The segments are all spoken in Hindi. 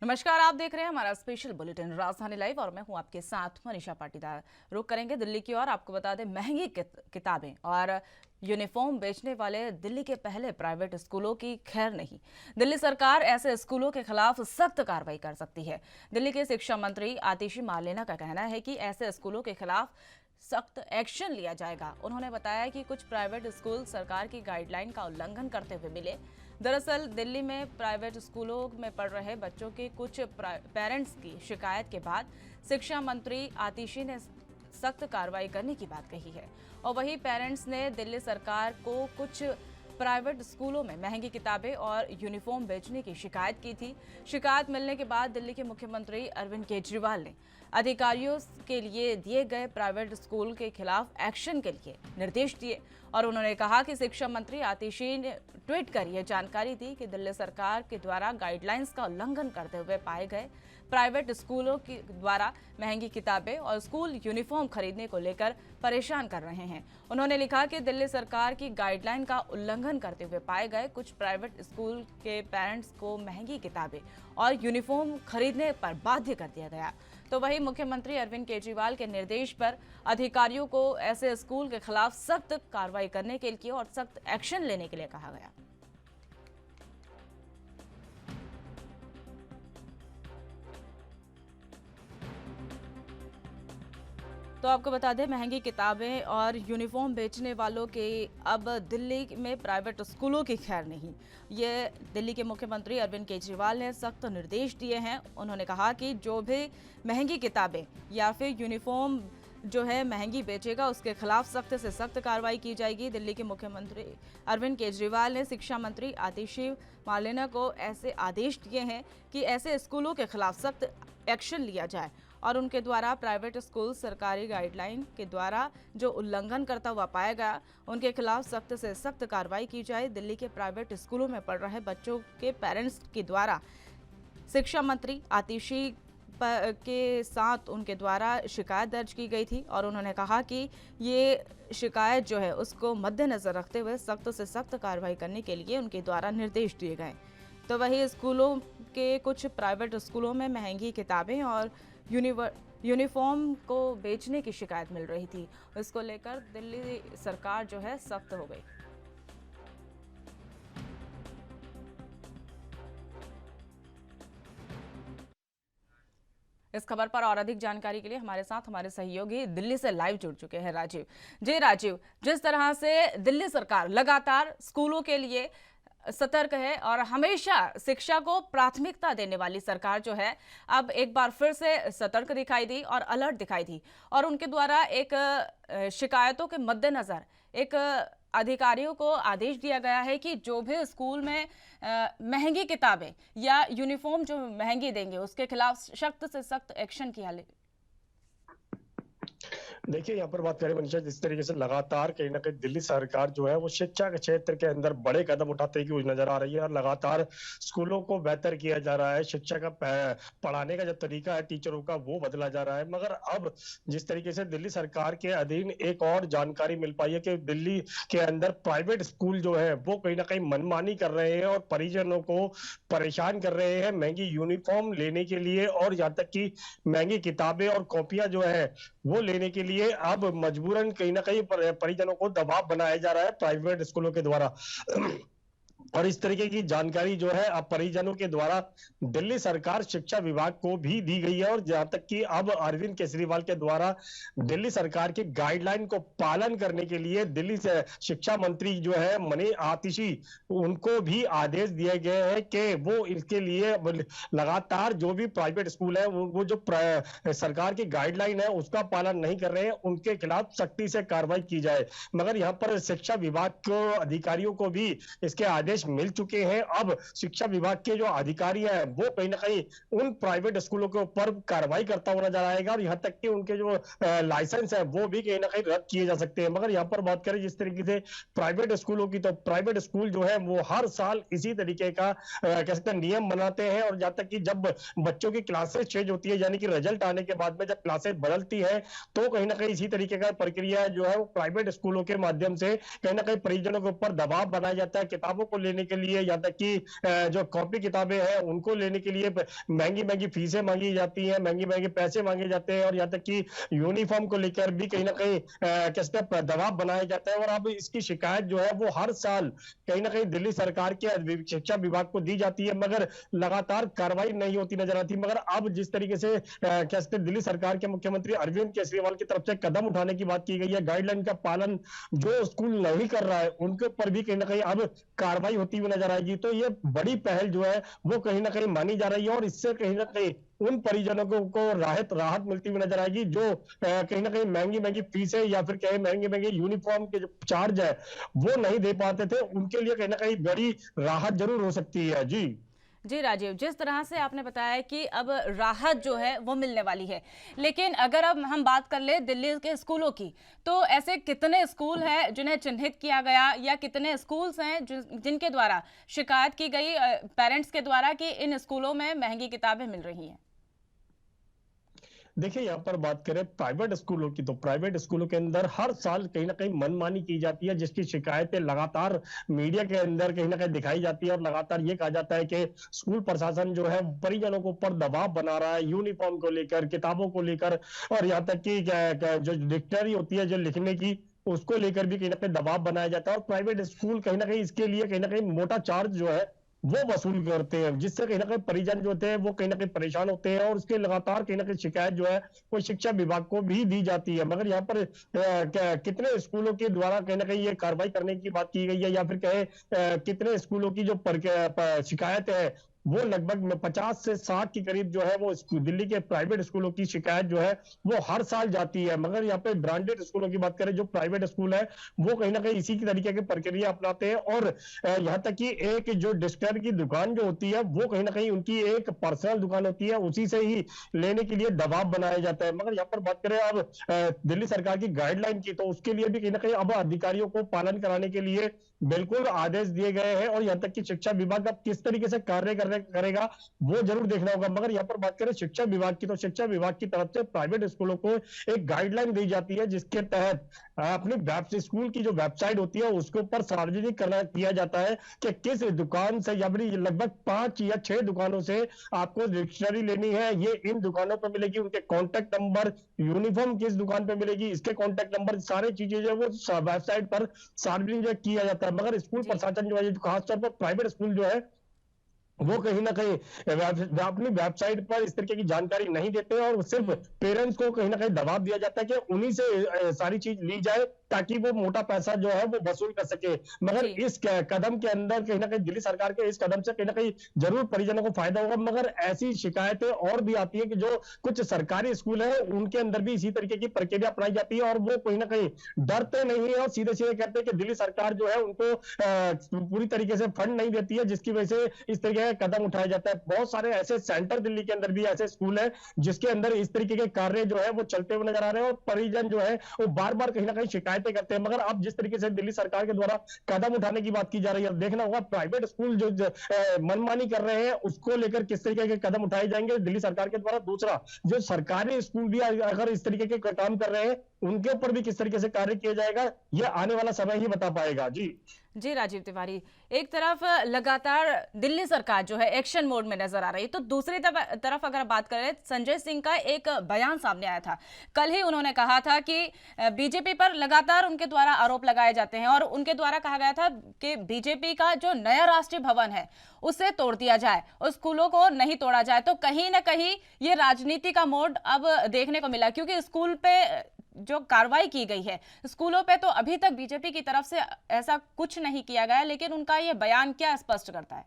नमस्कार, आप देख रहे हैं हमारा स्पेशल बुलेटिन राजधानी लाइव और मैं हूं आपके साथ मनीषा पाटीदार। रुक करेंगे दिल्ली की ओर। आपको बता दें, महंगी किताबें और यूनिफॉर्म बेचने वाले दिल्ली के पहले प्राइवेट स्कूलों की खैर नहीं। दिल्ली सरकार ऐसे स्कूलों के खिलाफ सख्त कार्रवाई कर सकती है। दिल्ली के शिक्षा मंत्री आतिशी मार्लेना का कहना है कि ऐसे स्कूलों के खिलाफ सख्त एक्शन लिया जाएगा। उन्होंने बताया कि कुछ प्राइवेट स्कूल सरकार की गाइडलाइन का उल्लंघन करते हुए मिले। दरअसल दिल्ली में प्राइवेट स्कूलों में पढ़ रहे बच्चों के कुछ पेरेंट्स की शिकायत के बाद शिक्षा मंत्री आतिशी ने सख्त कार्रवाई करने की बात कही है। और वहीं पेरेंट्स ने दिल्ली सरकार को कुछ प्राइवेट स्कूलों में महंगी किताबें और यूनिफॉर्म बेचने की शिकायत की थी। शिकायत मिलने के बाद दिल्ली के मुख्यमंत्री अरविंद केजरीवाल ने अधिकारियों के लिए दिए गए प्राइवेट स्कूल के खिलाफ एक्शन के लिए निर्देश दिए। और उन्होंने कहा कि शिक्षा मंत्री आतिशी ने ट्वीट कर यह जानकारी दी कि दिल्ली सरकार के द्वारा गाइडलाइंस का उल्लंघन करते हुए पाए गए प्राइवेट स्कूलों के द्वारा महंगी किताबें और स्कूल यूनिफॉर्म खरीदने को लेकर परेशान कर रहे हैं। उन्होंने लिखा कि दिल्ली सरकार की गाइडलाइन का उल्लंघन करते हुए पाए गए कुछ प्राइवेट स्कूल के पेरेंट्स को महंगी किताबें और यूनिफॉर्म खरीदने पर बाध्य कर दिया गया। तो वहीं मुख्यमंत्री अरविंद केजरीवाल के निर्देश पर अधिकारियों को ऐसे स्कूल के खिलाफ सख्त कार्रवाई करने के लिए और सख्त एक्शन लेने के लिए कहा गया। तो आपको बता दें, महंगी किताबें और यूनिफॉर्म बेचने वालों के अब दिल्ली में प्राइवेट स्कूलों की खैर नहीं। ये दिल्ली के मुख्यमंत्री अरविंद केजरीवाल ने सख्त निर्देश दिए हैं। उन्होंने कहा कि जो भी महंगी किताबें या फिर यूनिफॉर्म जो है महंगी बेचेगा उसके खिलाफ सख्त से सख्त कार्रवाई की जाएगी। दिल्ली के मुख्यमंत्री अरविंद केजरीवाल ने शिक्षा मंत्री आतिशी मार्लेना को ऐसे आदेश दिए हैं कि ऐसे स्कूलों के खिलाफ सख्त एक्शन लिया जाए और उनके द्वारा प्राइवेट स्कूल सरकारी गाइडलाइन के द्वारा जो उल्लंघन करता हुआ पाया गया उनके खिलाफ सख्त से सख्त कार्रवाई की जाए। दिल्ली के प्राइवेट स्कूलों में पढ़ रहे बच्चों के पेरेंट्स के द्वारा शिक्षा मंत्री आतिशी के साथ उनके द्वारा शिकायत दर्ज की गई थी और उन्होंने कहा कि ये शिकायत जो है उसको मद्देनजर रखते हुए सख्त से सख्त कार्रवाई करने के लिए उनके द्वारा निर्देश दिए गए। तो वही स्कूलों के कुछ प्राइवेट स्कूलों में महंगी किताबें और यूनिफॉर्म को बेचने की शिकायत मिल रही थी। इसको लेकर दिल्ली सरकार जो है सख्त हो गई। इस खबर पर और अधिक जानकारी के लिए हमारे साथ हमारे सहयोगी दिल्ली से लाइव जुड़ चुके हैं राजीव। जी राजीव, जिस तरह से दिल्ली सरकार लगातार स्कूलों के लिए सतर्क है और हमेशा शिक्षा को प्राथमिकता देने वाली सरकार जो है, अब एक बार फिर से सतर्क दिखाई दी और अलर्ट दिखाई दी और उनके द्वारा एक शिकायतों के मद्देनजर एक अधिकारियों को आदेश दिया गया है कि जो भी स्कूल में महंगी किताबें या यूनिफॉर्म जो महंगी देंगे उसके खिलाफ सख्त से सख्त एक्शन किया। देखिए, यहाँ पर बात करें मनीषा, जिस तरीके से लगातार कहीं न कहीं दिल्ली सरकार जो है वो शिक्षा के क्षेत्र के अंदर बड़े कदम उठाते हुए नजर आ रही है और लगातार स्कूलों को बेहतर किया जा रहा है। शिक्षा का पढ़ाने का जो तरीका है टीचरों का वो बदला जा रहा है। मगर अब जिस तरीके से दिल्ली सरकार के अधीन एक और जानकारी मिल पाई है कि दिल्ली के अंदर प्राइवेट स्कूल जो है वो कहीं ना कहीं मनमानी कर रहे हैं और परिजनों को परेशान कर रहे हैं महंगी यूनिफॉर्म लेने के लिए और यहाँ तक कि महंगी किताबें और कॉपियां जो है वो लेने के लिए अब मजबूरन कहीं ना कहीं परिजनों को दबाव बनाया जा रहा है प्राइवेट स्कूलों के द्वारा। और इस तरीके की जानकारी जो है अब परिजनों के द्वारा दिल्ली सरकार शिक्षा विभाग को भी दी गई है और जहां तक कि अब अरविंद केजरीवाल के द्वारा दिल्ली सरकार के गाइडलाइन को पालन करने के लिए दिल्ली से शिक्षा मंत्री जो है मनीष आतिशी उनको भी आदेश दिए गए हैं कि वो इसके लिए लगातार जो भी प्राइवेट स्कूल है वो जो सरकार की गाइडलाइन है उसका पालन नहीं कर रहे हैं उनके खिलाफ सख्ती से कार्रवाई की जाए। मगर यहाँ पर शिक्षा विभाग को अधिकारियों को भी इसके आदेश मिल चुके हैं। अब शिक्षा विभाग के जो अधिकारी हैं वो कहीं ना कहीं उन प्राइवेट स्कूलों के ऊपर कार्रवाई करता हुआ नजर आएगा और यहाँ तक कि उनके जो लाइसेंस है वो भी कहीं ना कहीं रद्द किए जा सकते हैं। मगर यहाँ पर बात करें जिस तरीके से प्राइवेट स्कूलों की, तो प्राइवेट स्कूल जो है वो हर साल इसी तरीके का कह सकते हैं नियम बनाते हैं और जहाँ तक कि जब बच्चों की क्लासेस चेंज होती है यानी कि रिजल्ट आने के बाद में जब क्लासेस बदलती है तो कहीं ना कहीं इसी तरीके का प्रक्रिया जो है वो प्राइवेट स्कूलों के माध्यम से कहीं ना कहीं परिजनों के ऊपर दबाव बनाया जाता है। किताबों को लेने के लिए, यहाँ तक कि जो कॉपी किताबें हैं उनको लेने के लिए महंगी महंगी फीसें मांगी जाती हैं, महंगे महंगे पैसे मांगे जाते हैं, और यहाँ तक कि यूनिफॉर्म को लेकर भी कहीं ना कहीं कहते हैं दबाव बनाया जाता है। और अब इसकी शिकायत जो है वो हर साल कहीं ना कहीं दिल्ली सरकार के शिक्षा विभाग को दी जाती है, मगर लगातार कार्रवाई नहीं होती नजर आती। मगर अब जिस तरीके से कहते हैं दिल्ली सरकार के मुख्यमंत्री अरविंद केजरीवाल की तरफ से कदम उठाने की बात की गई है, गाइडलाइन का पालन जो स्कूल नहीं कर रहा है उनके ऊपर भी कहीं ना कहीं अब कार्रवाई होती हुई नजर आएगी, तो ये बड़ी पहल जो है वो कहीं ना कहीं मानी जा रही है। और इससे कहीं ना कहीं उन परिजनों को राहत मिलती हुई नजर आएगी जो कहीं ना कहीं महंगी महंगी फीसें या फिर कहीं महंगे महंगे यूनिफॉर्म के जो चार्ज है वो नहीं दे पाते थे, उनके लिए कहीं ना कहीं बड़ी राहत जरूर हो सकती है। जी जी राजीव, जिस तरह से आपने बताया कि अब राहत जो है वो मिलने वाली है, लेकिन अगर अब हम बात कर ले दिल्ली के स्कूलों की, तो ऐसे कितने स्कूल हैं जिन्हें चिन्हित किया गया, या कितने स्कूल्स हैं जिनके द्वारा शिकायत की गई पेरेंट्स के द्वारा कि इन स्कूलों में महंगी किताबें मिल रही हैं? देखिए, यहाँ पर बात करें प्राइवेट स्कूलों की, तो प्राइवेट स्कूलों के अंदर हर साल कहीं ना कहीं मनमानी की जाती है, जिसकी शिकायतें लगातार मीडिया के अंदर कहीं ना कहीं दिखाई जाती है। और लगातार ये कहा जाता है कि स्कूल प्रशासन जो है परिजनों के ऊपर दबाव बना रहा है, यूनिफॉर्म को लेकर, किताबों को लेकर, और यहाँ तक कि जो डिक्शनरी होती है जो लिखने की, उसको लेकर भी कहीं ना कहीं दबाव बनाया जाता है। और प्राइवेट स्कूल कहीं ना कहीं इसके लिए कहीं ना कहीं मोटा चार्ज जो है वो वसूल करते हैं, जिससे कहीं ना कहीं परिजन जो होते हैं वो कहीं ना कहीं परेशान होते हैं, और उसके लगातार कहीं ना कहीं शिकायत जो है वो शिक्षा विभाग को भी दी जाती है। मगर यहाँ पर कितने स्कूलों के द्वारा कहीं ना कहीं ये कार्रवाई करने की बात की गई है, या फिर कहे कितने स्कूलों की जो शिकायत है वो लगभग 50 से 60 के करीब जो है वो दिल्ली के प्राइवेट स्कूलों की शिकायत जो है वो हर साल जाती है। मगर यहाँ पे ब्रांडेड स्कूलों की बात करें, जो प्राइवेट स्कूल है वो कहीं ना कहीं इसी की तरीके की प्रक्रिया अपनाते हैं, और यहाँ तक कि एक जो डिस्टर की दुकान जो होती है वो कहीं ना कहीं उनकी एक पर्सनल दुकान होती है, उसी से ही लेने के लिए दबाव बनाया जाता है। मगर यहाँ पर बात करें अब दिल्ली सरकार की गाइडलाइन की, तो उसके लिए भी कहीं ना कहीं अब अधिकारियों को पालन कराने के लिए बिल्कुल आदेश दिए गए हैं, और यहाँ तक कि शिक्षा विभाग अब किस तरीके से कार्य करेगा वो जरूर देखना होगा। मगर यहाँ पर बात करें शिक्षा विभाग की, तो शिक्षा विभाग की तरफ से प्राइवेट स्कूलों को एक गाइडलाइन दी जाती है, जिसके तहत अपनी स्कूल की जो वेबसाइट होती है उसके ऊपर सार्वजनिक किया जाता है कि किस दुकान से, या फिर लगभग 5 या 6 दुकानों से आपको डिक्शनरी लेनी है, ये इन दुकानों पर मिलेगी, उनके कॉन्टेक्ट नंबर, यूनिफॉर्म किस दुकान पे मिलेगी इसके कॉन्टेक्ट नंबर, सारी चीजें जो है वो वेबसाइट पर सार्वजनिक किया जाता है। मगर स्कूल प्रशासन जो है खासतौर पर प्राइवेट स्कूल जो है वो कहीं ना कहीं अपनी वेबसाइट पर इस तरीके की जानकारी नहीं देते, और सिर्फ पेरेंट्स को कहीं ना कहीं दबाव दिया जाता है कि उन्हीं से सारी चीज ली जाए ताकि वो मोटा पैसा जो है वो वसूल कर सके। मगर इस कदम के अंदर कहीं ना कहीं दिल्ली सरकार के इस कदम से कहीं ना कहीं जरूर परिजनों को फायदा होगा। मगर ऐसी शिकायतें और भी आती है कि जो कुछ सरकारी स्कूल है उनके अंदर भी इसी तरीके की प्रक्रिया अपनाई जाती है, और वो कहीं ना कहीं डरते नहीं है और सीधे सीधे कहते हैं कि दिल्ली सरकार जो है उनको पूरी तरीके से फंड नहीं देती है, जिसकी वजह से इस तरीके का कदम उठाया जाता है। बहुत सारे ऐसे सेंटर दिल्ली के अंदर भी ऐसे स्कूल है जिसके अंदर इस तरीके के कार्य जो है वो चलते हुए नजर आ रहे हैं, और परिजन जो है वो बार बार कहीं ना कहीं शिकायतें करते हैं। मगर अब जिस तरीके से दिल्ली सरकार के द्वारा कदम उठाने की बात की जा रही है, देखना होगा प्राइवेट स्कूल जो मनमानी कर रहे हैं उसको लेकर किस तरीके के कदम उठाए जाएंगे दिल्ली सरकार के द्वारा। दूसरा, जो सरकारी स्कूल भी अगर इस तरीके के काम कर रहे हैं उनके ऊपर भी किस तरीके से कार्य किया जाएगा, यह आने वाला समय ही बता पाएगा। जी राजीव तिवारी, एक तरफ लगातार दिल्ली सरकार जो है एक्शन मोड में नजर आ रही है, तो दूसरी तरफ अगर बात करें, संजय सिंह का एक बयान सामने आया था कल ही। उन्होंने कहा था कि बीजेपी पर लगातार उनके द्वारा आरोप लगाए जाते हैं, और उनके द्वारा कहा गया था कि बीजेपी का जो नया राष्ट्रीय भवन है उसे तोड़ दिया जाए और स्कूलों को नहीं तोड़ा जाए। तो कहीं ना कहीं ये राजनीति का मोड अब देखने को मिला, क्योंकि स्कूल पे जो कार्रवाई की गई है स्कूलों पे, तो अभी तक बीजेपी की तरफ से ऐसा कुछ नहीं किया गया, लेकिन उनका ये बयान क्या स्पष्ट करता है?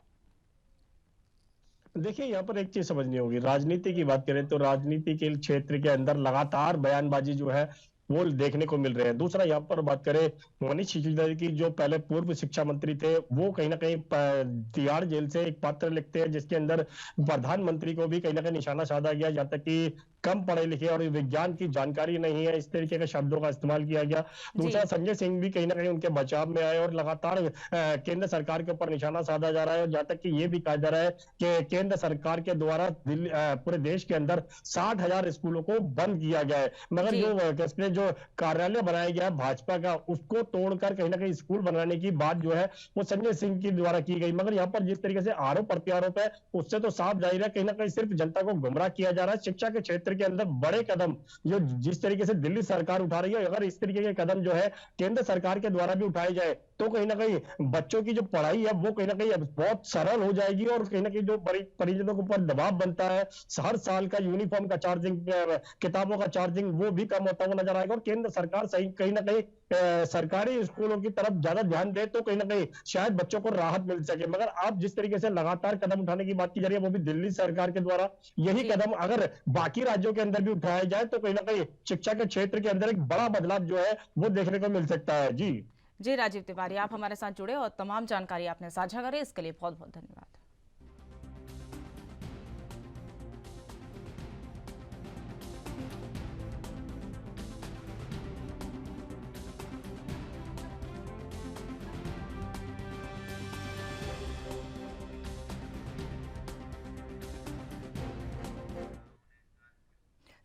देखिए, यहाँ पर एक चीज समझनी होगी, राजनीति की बात करें तो राजनीति के क्षेत्र के अंदर लगातार बयानबाजी जो है वो देखने को मिल रहे हैं। दूसरा, यहाँ पर बात करें मनीष सिसोदिया की, जो पहले पूर्व शिक्षा मंत्री थे, वो कहीं ना कहीं तिहाड़ जेल से एक पत्र लिखते हैं जिसके अंदर प्रधानमंत्री को भी कहीं ना कहीं निशाना साधा गया, जहाँ तक कि कम पढ़े लिखे और विज्ञान की जानकारी नहीं है, इस तरीके के शब्दों का इस्तेमाल किया गया। दूसरा, संजय सिंह भी कहीं ना कहीं उनके बचाव में आए, और लगातार केंद्र सरकार के ऊपर निशाना साधा जा रहा है, और जहां तक कि ये भी कहा जा रहा है कि केंद्र सरकार के द्वारा पूरे देश के अंदर 60,000 स्कूलों को बंद किया गया है। मगर जो कार्यालय बनाया गया है भाजपा का, उसको तोड़कर कहीं ना कहीं स्कूल बनाने की बात जो है वो संजय सिंह के द्वारा की गई। मगर यहाँ पर जिस तरीके से आरोप प्रत्यारोप है, उससे तो साफ जाहिर है कहीं ना कहीं सिर्फ जनता को गुमराह किया जा रहा है। शिक्षा के क्षेत्र के अंदर बड़े कदम जो जिस तरीके से दिल्ली सरकार उठा रही है, अगर इस तरीके के कदम जो है केंद्र सरकार के द्वारा भी उठाए जाए तो कहीं ना कहीं बच्चों की जो पढ़ाई है वो कहीं ना कहीं बहुत सरल हो जाएगी। और कहीं ना कहीं जो परिजनों के ऊपर दबाव बनता है, हर साल का यूनिफॉर्म का चार्जिंग, किताबों का चार्जिंग, वो भी कम होता हुआ नजर आएगा। और केंद्र सरकार सही कहीं ना कहीं सरकारी स्कूलों की तरफ ज्यादा ध्यान दे तो कहीं ना कहीं शायद बच्चों को राहत मिल सके। मगर आप जिस तरीके से लगातार कदम उठाने की बात की जा रही है, वो भी दिल्ली सरकार के द्वारा, यही जी कदम अगर बाकी राज्यों के अंदर भी उठाया जाए तो कहीं ना कहीं शिक्षा के क्षेत्र के अंदर एक बड़ा बदलाव जो है वो देखने को मिल सकता है। जी जी राजीव तिवारी, आप हमारे साथ जुड़े और तमाम जानकारी आपने साझा करी, इसके लिए बहुत बहुत धन्यवाद।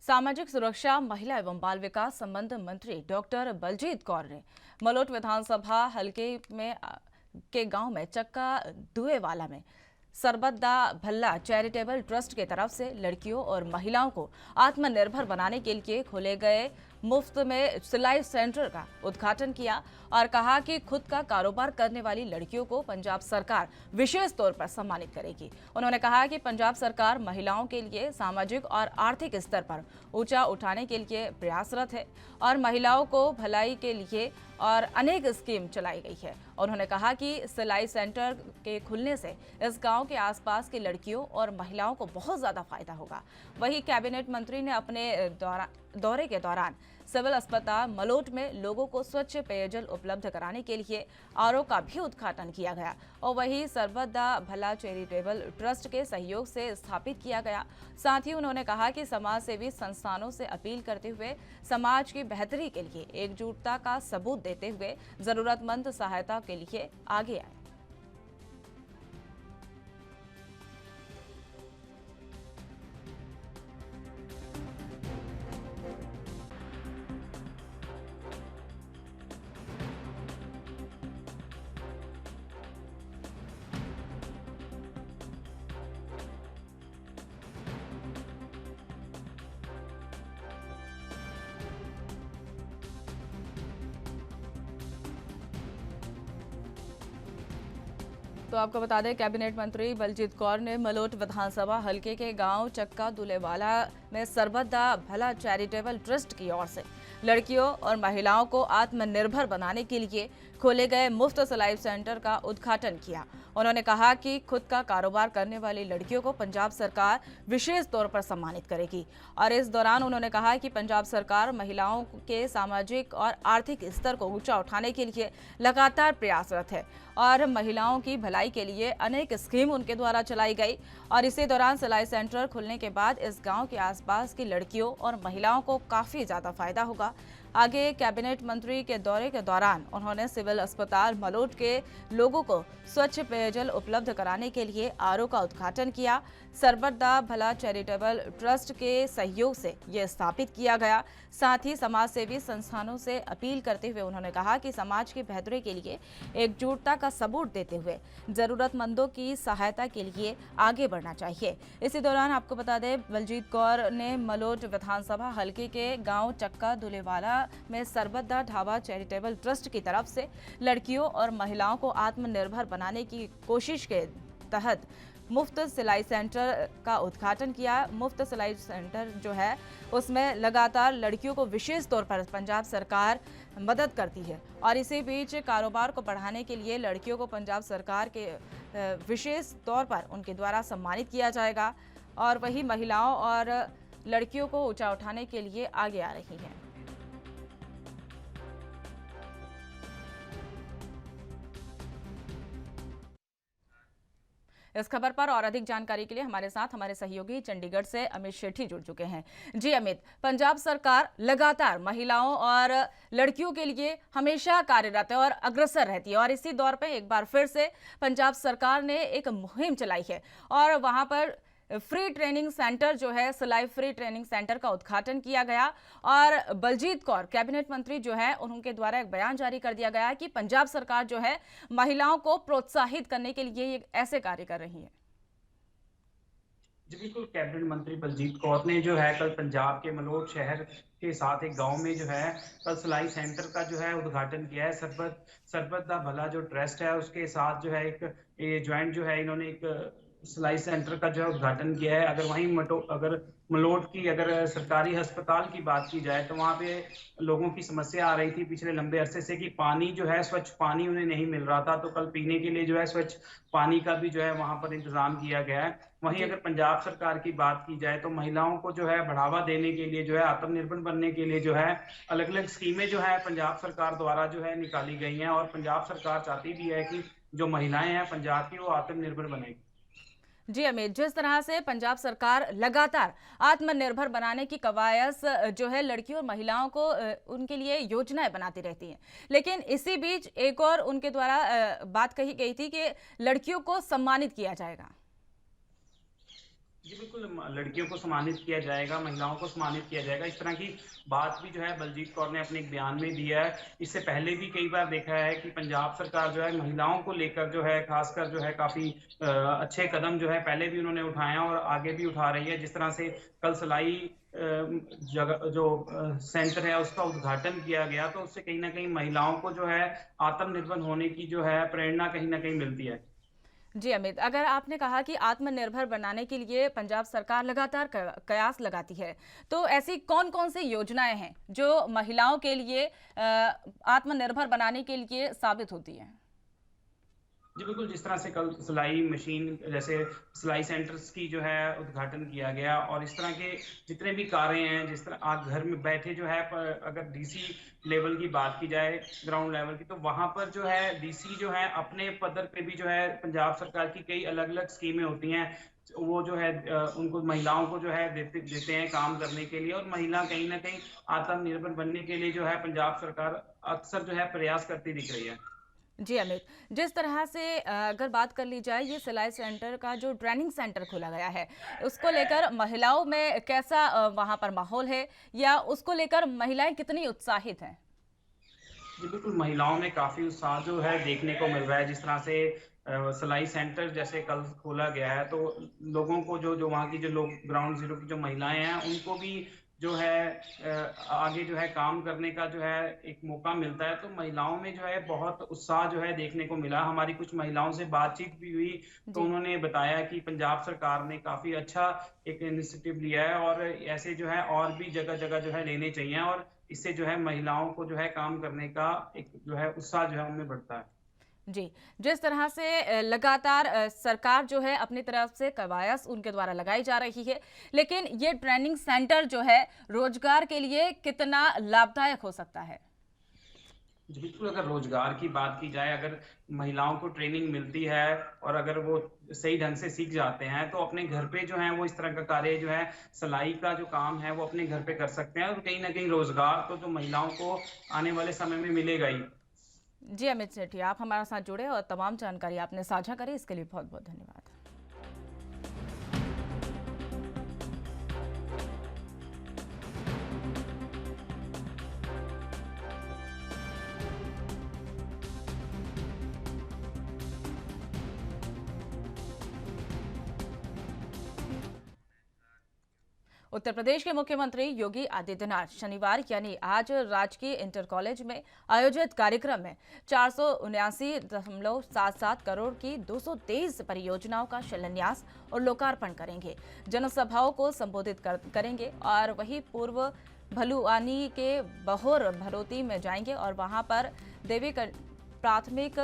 सामाजिक सुरक्षा, महिला एवं बाल विकास संबंध मंत्री डॉक्टर बलजीत कौर ने मलोट विधानसभा हलके में के गांव में चक्का दुएवाला में सरबत दा भल्ला चैरिटेबल ट्रस्ट की तरफ से लड़कियों और महिलाओं को आत्मनिर्भर बनाने के लिए खोले गए मुफ्त में सिलाई सेंटर का उद्घाटन किया और कहा कि खुद का कारोबार करने वाली लड़कियों को पंजाब सरकार विशेष तौर पर सम्मानित करेगी। उन्होंने कहा कि पंजाब सरकार महिलाओं के लिए सामाजिक और आर्थिक स्तर पर ऊंचा उठाने के लिए प्रयासरत है और महिलाओं को भलाई के लिए और अनेक स्कीम चलाई गई है। उन्होंने कहा कि सिलाई सेंटर के खुलने से इस गांव के आसपास की लड़कियों और महिलाओं को बहुत ज्यादा फायदा होगा। वहीं कैबिनेट मंत्री ने अपने दौरे के दौरान सिविल अस्पताल मलोट में लोगों को स्वच्छ पेयजल उपलब्ध कराने के लिए आरओ का भी उद्घाटन किया गया और वही सरबत दा भला चैरिटेबल ट्रस्ट के सहयोग से स्थापित किया गया। साथ ही उन्होंने कहा कि समाज सेवी संस्थानों से अपील करते हुए समाज की बेहतरी के लिए एकजुटता का सबूत देते हुए जरूरतमंद सहायता के लिए आगे आए। तो आपको बता दें, कैबिनेट मंत्री बलजीत कौर ने मलोट विधानसभा हलके के गांव चक्का दुलेवाला में सरबत दा भला चैरिटेबल ट्रस्ट की ओर से लड़कियों और महिलाओं को आत्मनिर्भर बनाने के लिए खोले गए मुफ्त सिलाई सेंटर का उद्घाटन किया। उन्होंने कहा कि खुद का कारोबार करने वाली लड़कियों को पंजाब सरकार विशेष तौर पर सम्मानित करेगी और इस दौरान उन्होंने कहा कि पंजाब सरकार महिलाओं के सामाजिक और आर्थिक स्तर को ऊंचा उठाने के लिए लगातार प्रयासरत है और महिलाओं की भलाई के लिए अनेक स्कीम उनके द्वारा चलाई गई और इसी दौरान सिलाई सेंटर खुलने के बाद इस गांव के आसपास की लड़कियों और महिलाओं को काफी ज्यादा फायदा होगा। आगे कैबिनेट मंत्री के दौरे के दौरान उन्होंने सिविल अस्पताल मलोट के लोगों को स्वच्छ पेयजल उपलब्ध कराने के लिए आरओ का उद्घाटन किया। सरबत दा भला चैरिटेबल ट्रस्ट के सहयोग से यह स्थापित किया गया। साथ ही समाज सेवी संस्थानों से अपील करते हुए उन्होंने कहा कि समाज की बेहतरी के लिए एकजुटता का सबूत देते हुए जरूरतमंदों की सहायता के लिए आगे बढ़ना चाहिए। इसी दौरान आपको बता दें, बलजीत कौर ने मलोट विधानसभा हलके के गांव चक्का दुलेवाला में सरबत दा ढाबा चैरिटेबल ट्रस्ट की तरफ से लड़कियों और महिलाओं को आत्मनिर्भर बनाने की कोशिश के तहत मुफ्त सिलाई सेंटर का उद्घाटन किया। मुफ्त सिलाई सेंटर जो है उसमें लगातार लड़कियों को विशेष तौर पर पंजाब सरकार मदद करती है और इसी बीच कारोबार को बढ़ाने के लिए लड़कियों को पंजाब सरकार के विशेष तौर पर उनके द्वारा सम्मानित किया जाएगा और वही महिलाओं और लड़कियों को ऊंचा उठाने के लिए आगे आ रही हैं। इस खबर पर और अधिक जानकारी के लिए हमारे साथ हमारे सहयोगी चंडीगढ़ से अमित शेट्टी जुड़ चुके हैं। जी अमित, पंजाब सरकार लगातार महिलाओं और लड़कियों के लिए हमेशा कार्यरत है और अग्रसर रहती है और इसी दौर पे एक बार फिर से पंजाब सरकार ने एक मुहिम चलाई है और वहां पर फ्री ट्रेनिंग सेंटर जो है, सिलाई फ्री ट्रेनिंग सेंटर का उद्घाटन किया गया और बलजीत कौर कैबिनेट मंत्री जो है उनके द्वारा एक बयान जारी कर दिया गया कि पंजाब सरकार जो है महिलाओं को प्रोत्साहित करने के लिए ये ऐसे कार्य कर रही है। जी बिल्कुल, कैबिनेट मंत्री बलजीत कौर ने जो है कल पंजाब के मलोट शहर के साथ एक गांव में जो है कल सिलाई सेंटर का जो है उद्घाटन किया है। सरबत दा भला जो ट्रस्ट है उसके साथ जो है एक ये ज्वाइंट जो है इन्होंने एक सिलाई सेंटर का जो है उद्घाटन किया है। अगर मलोट की अगर सरकारी अस्पताल की बात की जाए तो वहाँ पे लोगों की समस्या आ रही थी पिछले लंबे अरसे से कि पानी जो है स्वच्छ पानी उन्हें नहीं मिल रहा था, तो कल पीने के लिए जो है स्वच्छ पानी का भी जो है वहाँ पर इंतजाम किया गया है। वहीं अगर पंजाब सरकार की बात की जाए तो महिलाओं को जो है बढ़ावा देने के लिए जो है आत्मनिर्भर बनने के लिए जो है अलग अलग स्कीमें जो है पंजाब सरकार द्वारा जो है निकाली गई हैं और पंजाब सरकार चाहती भी है कि जो महिलाएं हैं पंजाब की वो आत्मनिर्भर बनेगी। जी अमित, जिस तरह से पंजाब सरकार लगातार आत्मनिर्भर बनाने की कवायद जो है लड़कियों और महिलाओं को उनके लिए योजनाएं बनाती रहती हैं, लेकिन इसी बीच एक और उनके द्वारा बात कही गई थी कि लड़कियों को सम्मानित किया जाएगा। जी बिल्कुल, लड़कियों को सम्मानित किया जाएगा, महिलाओं को सम्मानित किया जाएगा, इस तरह की बात भी जो है बलजीत कौर ने अपने एक बयान में दिया है। इससे पहले भी कई बार देखा है कि पंजाब सरकार जो है महिलाओं को लेकर जो है खासकर जो है काफी अच्छे कदम जो है पहले भी उन्होंने उठाए और आगे भी उठा रही है। जिस तरह से कल सिलाई जगह जो सेंटर है उसका उद्घाटन किया गया तो उससे कहीं ना कहीं महिलाओं को जो है आत्मनिर्भर होने की जो है प्रेरणा कहीं ना कहीं मिलती है। जी अमित, अगर आपने कहा कि आत्मनिर्भर बनाने के लिए पंजाब सरकार लगातार कयास लगाती है, तो ऐसी कौन कौन सी योजनाएं हैं जो महिलाओं के लिए आत्मनिर्भर बनाने के लिए साबित होती हैं? जी बिल्कुल, जिस तरह से कल सिलाई मशीन जैसे सिलाई सेंटर्स की जो है उद्घाटन किया गया और इस तरह के जितने भी कार्य हैं, जिस तरह आप घर में बैठे जो है अगर डीसी लेवल की बात की जाए ग्राउंड लेवल की, तो वहां पर जो है डीसी जो है अपने पदर पे भी जो है पंजाब सरकार की कई अलग अलग स्कीमें होती हैं वो जो है उनको महिलाओं को जो है देते हैं काम करने के लिए और महिला कहीं ना कहीं आत्मनिर्भर बनने के लिए जो है पंजाब सरकार अक्सर जो है प्रयास करती दिख रही है। जी अमित, जिस तरह से अगर बात कर ली जाए ये सिलाई सेंटर का जो ट्रेनिंग सेंटर खोला गया है उसको लेकर महिलाओं में कैसा वहां पर माहौल है या उसको लेकर महिलाएं कितनी उत्साहित हैं? जी बिल्कुल, महिलाओं में काफी उत्साह जो है देखने को मिल रहा है। जिस तरह से सिलाई सेंटर जैसे कल खोला गया है तो लोगों को जो वहाँ की जो लोग ग्राउंड जीरो की जो महिलाएं हैं उनको भी जो है आगे जो है काम करने का जो है एक मौका मिलता है। तो महिलाओं में जो है बहुत उत्साह जो है देखने को मिला। हमारी कुछ महिलाओं से बातचीत भी हुई तो उन्होंने बताया कि पंजाब सरकार ने काफी अच्छा एक इनिशिएटिव लिया है और ऐसे जो है और भी जगह जगह जो है लेने चाहिए और इससे जो है महिलाओं को जो है काम करने का एक जो है उत्साह जो है उनमें बढ़ता है। जी, जिस तरह से लगातार सरकार जो है अपनी तरफ से कवायद उनके द्वारा लगाई जा रही है, लेकिन ये ट्रेनिंग सेंटर जो है रोजगार के लिए कितना लाभदायक हो सकता है? जी बिल्कुल, अगर रोजगार की बात की जाए, अगर महिलाओं को ट्रेनिंग मिलती है और अगर वो सही ढंग से सीख जाते हैं तो अपने घर पे जो है वो इस तरह का कार्य जो है सिलाई का जो काम है वो अपने घर पे कर सकते हैं और कहीं ना कहीं रोजगार तो जो महिलाओं को आने वाले समय में मिलेगा ही। जी अमित सेठी, आप हमारे साथ जुड़े और तमाम जानकारी आपने साझा करी, इसके लिए बहुत बहुत धन्यवाद। उत्तर प्रदेश के मुख्यमंत्री योगी आदित्यनाथ शनिवार यानी आज राजकीय इंटर कॉलेज में आयोजित कार्यक्रम में 479.77 करोड़ की 223 परियोजनाओं का शिलान्यास और लोकार्पण करेंगे। जनसभाओं को संबोधित करेंगे और वही पूर्व भलुआनी के बहोर भरोती में जाएंगे और वहां पर देवी प्राथमिक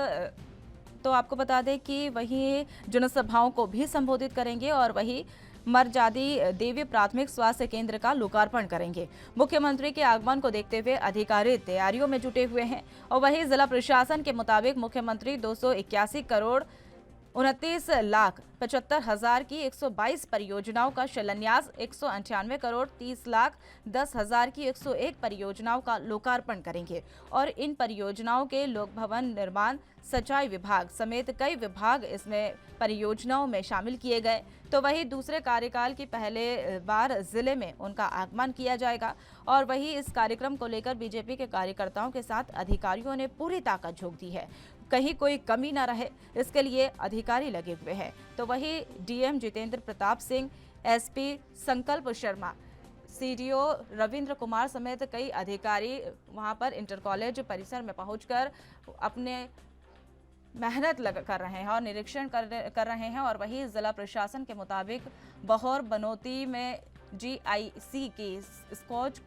तो आपको बता दें कि वही जनसभाओं को भी संबोधित करेंगे और वही मरजादी देवी प्राथमिक स्वास्थ्य केंद्र का लोकार्पण करेंगे। मुख्यमंत्री के आगमन को देखते हुए अधिकारी तैयारियों में जुटे हुए हैं और वहीं जिला प्रशासन के मुताबिक मुख्यमंत्री 281 करोड़ 29,75,000 की 122 परियोजनाओं का शिलान्यास, 198,30,10,000 की 101 परियोजनाओं का लोकार्पण करेंगे और इन परियोजनाओं के लोक भवन निर्माण, सिंचाई विभाग समेत कई विभाग इसमें परियोजनाओं में शामिल किए गए। तो वही दूसरे कार्यकाल की पहले बार जिले में उनका आगमन किया जाएगा और वही इस कार्यक्रम को लेकर बीजेपी के कार्यकर्ताओं के साथ अधिकारियों ने पूरी ताकत झोंक दी है, कहीं कोई कमी ना रहे इसके लिए अधिकारी लगे हुए हैं। तो वही डीएम जितेंद्र प्रताप सिंह, एसपी संकल्प शर्मा, सीडीओ रविंद्र कुमार समेत कई अधिकारी वहां पर इंटर कॉलेज परिसर में पहुंचकर अपने मेहनत कर रहे हैं और निरीक्षण कर रहे हैं। और वही जिला प्रशासन के मुताबिक बहौर बनोती में जीआईसी की स्कॉच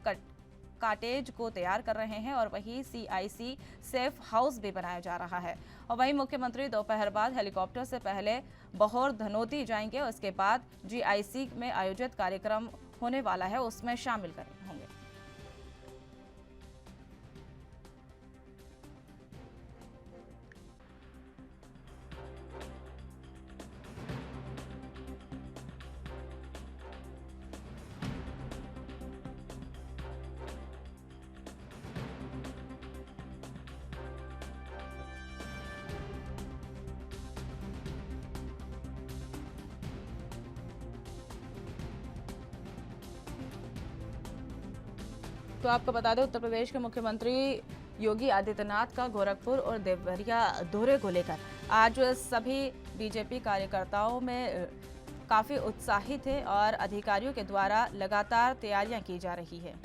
काटेज को तैयार कर रहे हैं और वही सीआईसी सेफ हाउस भी बनाया जा रहा है। और वही मुख्यमंत्री दोपहर बाद हेलीकॉप्टर से पहले बहौर धनोती जाएंगे और उसके बाद जीआईसी में आयोजित कार्यक्रम होने वाला है उसमें शामिल होंगे। तो आपको बता दें, उत्तर प्रदेश के मुख्यमंत्री योगी आदित्यनाथ का गोरखपुर और देवरिया दौरे को लेकर आज सभी बीजेपी कार्यकर्ताओं में काफी उत्साहित थे और अधिकारियों के द्वारा लगातार तैयारियां की जा रही है।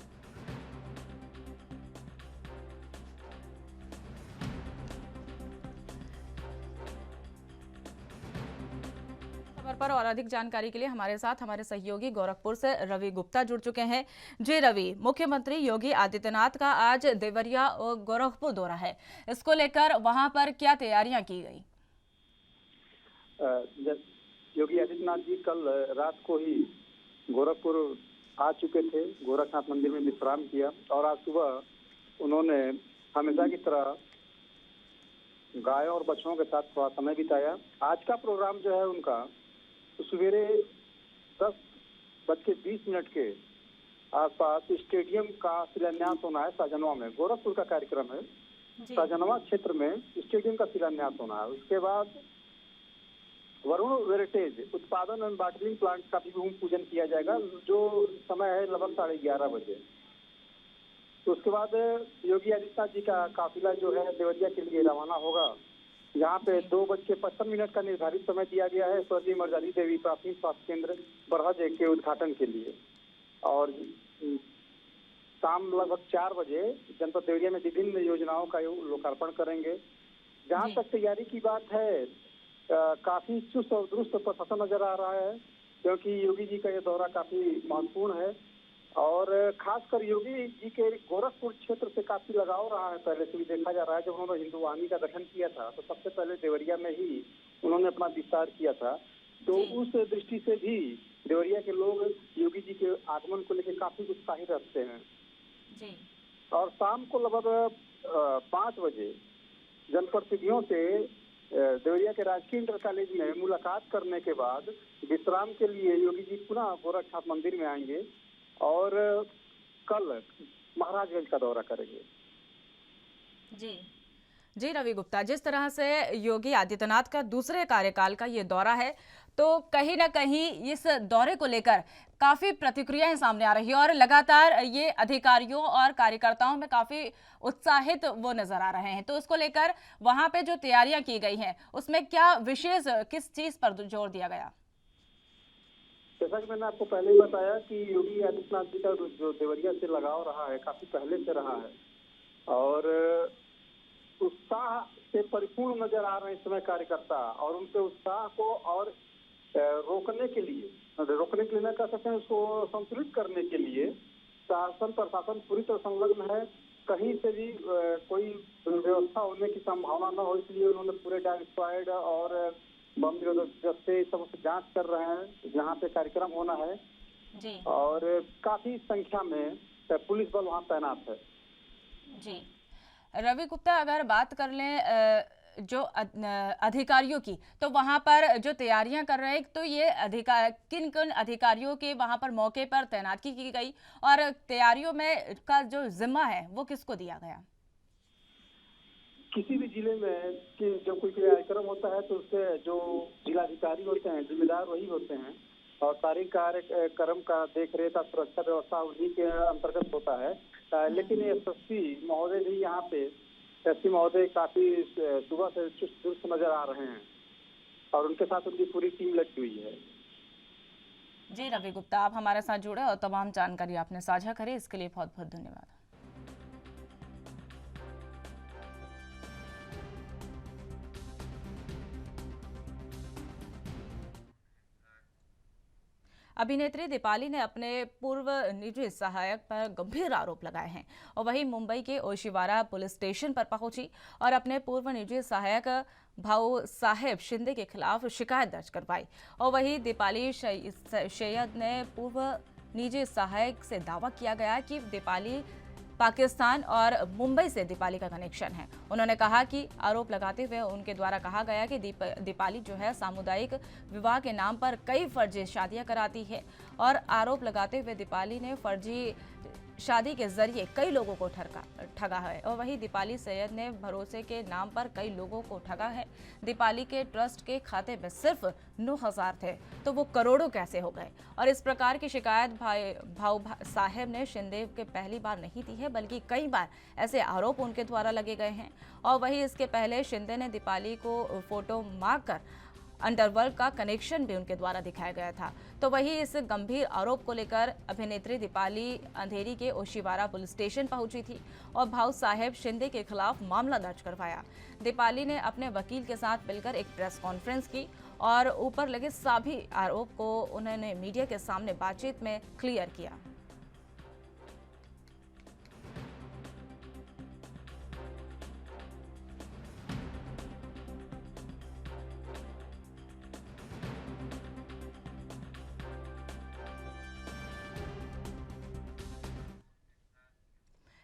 पर और अधिक जानकारी के लिए हमारे साथ हमारे सहयोगी गोरखपुर से रवि गुप्ता जुड़ चुके हैं। जी रवि, मुख्यमंत्री योगी आदित्यनाथ का आज देवरिया और गोरखपुर दौरा है, इसको लेकर वहां पर क्या तैयारियां की गई? योगी आदित्यनाथ जी कल रात को ही गोरखपुर आ चुके थे, गोरखनाथ मंदिर में विश्राम किया और आज सुबह उन्होंने हमेशा की तरह गायों और बछड़ों के साथ थोड़ा समय बिताया। आज का प्रोग्राम जो है उनका सवेरे 10:20 के आसपास स्टेडियम का शिलान्यास होना है। साजनवा में गोरखपुर का कार्यक्रम है, साजनवा क्षेत्र में स्टेडियम का शिलान्यास होना है। उसके बाद वरुण वेरिटेज उत्पादन एवं बॉटलिंग प्लांट का भी भूमि पूजन किया जाएगा, जो समय है लगभग 11:30 बजे। तो उसके बाद योगी आदित्यनाथ जी का काफिला जो है देवरिया के लिए रवाना होगा। यहाँ पे 2:55 का निर्धारित समय दिया गया है स्वर्गीय मर्जाली देवी प्राथमिक स्वास्थ्य केंद्र बरहज के उद्घाटन के लिए। और शाम लगभग 4 बजे जनपद देवरिया में विभिन्न योजनाओं का लोकार्पण करेंगे। जहाँ तक तैयारी की बात है, काफी चुस्त और दुरुस्त प्रशासन नजर आ रहा है, क्योंकि योगी जी का यह दौरा काफी महत्वपूर्ण है और खासकर योगी जी के गोरखपुर क्षेत्र से काफी लगाव रहा है। पहले से भी देखा जा रहा है, जब उन्होंने हिंदुवानी का गठन किया था तो सबसे पहले देवरिया में ही उन्होंने अपना विस्तार किया था। तो उस दृष्टि से भी देवरिया के लोग योगी जी के आगमन को लेकर काफी उत्साहित रहते हैं जी। और शाम को लगभग 5 बजे जनप्रतिनिधियों से देवरिया के राजकीय इंटर कॉलेज में मुलाकात करने के बाद विश्राम के लिए योगी जी पुनः गोरखनाथ मंदिर में आएंगे और कल महाराजगंज का दौरा करेंगे। जी रवि गुप्ता, जिस तरह से योगी आदित्यनाथ का दूसरे कार्यकाल का ये दौरा है, तो कहीं ना कहीं इस दौरे को लेकर काफी प्रतिक्रियाएं सामने आ रही है और लगातार ये अधिकारियों और कार्यकर्ताओं में काफी उत्साहित वो नजर आ रहे हैं। तो उसको लेकर वहां पे जो तैयारियां की गई हैं उसमें क्या विशेष किस चीज पर जोर दिया गया? जैसा कि मैंने आपको पहले ही बताया कि योगी आदित्यनाथ जी का जो देवरिया से लगाव रहा है काफी पहले से रहा है और उत्साह से परिपूर्ण नजर आ रहे हैं इस समय कार्यकर्ता। और उनके उत्साह को और रोकने के लिए न कह सकते हैं, उसको संतुलित करने के लिए शासन प्रशासन पूरी तरह संलग्न है। कहीं से भी कोई व्यवस्था होने की संभावना न हो, इसलिए उन्होंने पूरे डॉग स्क्वाड और बम निरोधक दस्ते सब जांच कर रहे हैं जहाँ पे कार्यक्रम होना है जी। और काफी संख्या में पुलिस बल वहाँ तैनात है जी। रवि गुप्ता, अगर बात कर लें जो अधिकारियों की, तो वहां पर जो तैयारियां कर रहे हैं, तो ये अधिकार किन किन अधिकारियों के वहां पर मौके पर तैनाती की गई और तैयारियों में का जो जिम्मा है वो किसको दिया गया? किसी भी जिले में कि जब कोई कार्यक्रम होता है तो उसके जो जिलाधिकारी होते हैं जिम्मेदार वही होते हैं और सारे कार्यक्रम का देख रेख और सुरक्षा व्यवस्था उन्हीं के अंतर्गत होता है। लेकिन एसएसपी महोदय भी यहाँ पे एसपी महोदय काफी सुबह से चुस्त दुरुस्त नजर आ रहे हैं और उनके साथ उनकी पूरी टीम लगी हुई है। जी रवि गुप्ता, आप हमारे साथ जुड़े और तमाम जानकारी आपने साझा करी, इसके लिए बहुत बहुत धन्यवाद। अभिनेत्री दीपाली ने अपने पूर्व निजी सहायक पर गंभीर आरोप लगाए हैं और वहीं मुंबई के ओशिवारा पुलिस स्टेशन पर पहुंची और अपने पूर्व निजी सहायक भाऊ साहेब शिंदे के खिलाफ शिकायत दर्ज करवाई। और वहीं दीपाली सैयद ने पूर्व निजी सहायक से दावा किया गया कि दीपाली पाकिस्तान और मुंबई से दीपाली का कनेक्शन है। उन्होंने कहा कि आरोप लगाते हुए उनके द्वारा कहा गया कि दीपाली जो है सामुदायिक विवाह के नाम पर कई फर्जी शादियां कराती है और आरोप लगाते हुए दीपाली ने फर्जी शादी के जरिए कई लोगों को ठगा है। और वहीं दीपाली सैयद ने भरोसे के नाम पर कई लोगों को ठगा है। दीपाली के ट्रस्ट के खाते में सिर्फ 9,000 थे तो वो करोड़ों कैसे हो गए? और इस प्रकार की शिकायत भाऊ साहेब ने शिंदे के पहली बार नहीं दी है, बल्कि कई बार ऐसे आरोप उनके द्वारा लगे गए हैं। और वहीं इसके पहले शिंदे ने दीपाली को फोटो मांगकर अंडरवर्ल्ड का कनेक्शन भी उनके द्वारा दिखाया गया था। तो वही इस गंभीर आरोप को लेकर अभिनेत्री दीपाली अंधेरी के ओशिवारा पुलिस स्टेशन पहुंची थी और भाऊ साहेब शिंदे के खिलाफ मामला दर्ज करवाया। दीपाली ने अपने वकील के साथ मिलकर एक प्रेस कॉन्फ्रेंस की और ऊपर लगे सभी आरोप को उन्होंने मीडिया के सामने बातचीत में क्लियर किया।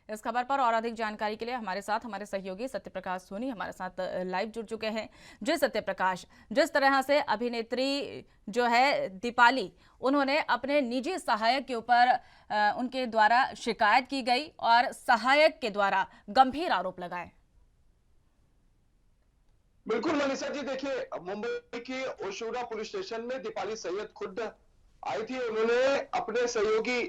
इस खबर पर और अधिक जानकारी के लिए हमारे सहयोगी सत्यप्रकाश सोनी हमारे साथ लाइव जुड़ चुके हैं। जी सत्यप्रकाश, जिस तरह से अभिनेत्री जो है दीपाली, उन्होंने अपने निजी सहायक के ऊपर उनके द्वारा शिकायत की गई और सहायक के द्वारा गंभीर आरोप लगाए। बिल्कुल मनीषा जी, देखिए मुंबई के ओशिवारा पुलिस स्टेशन में दीपाली सैयद खुद आई थी। उन्होंने अपने सहयोगी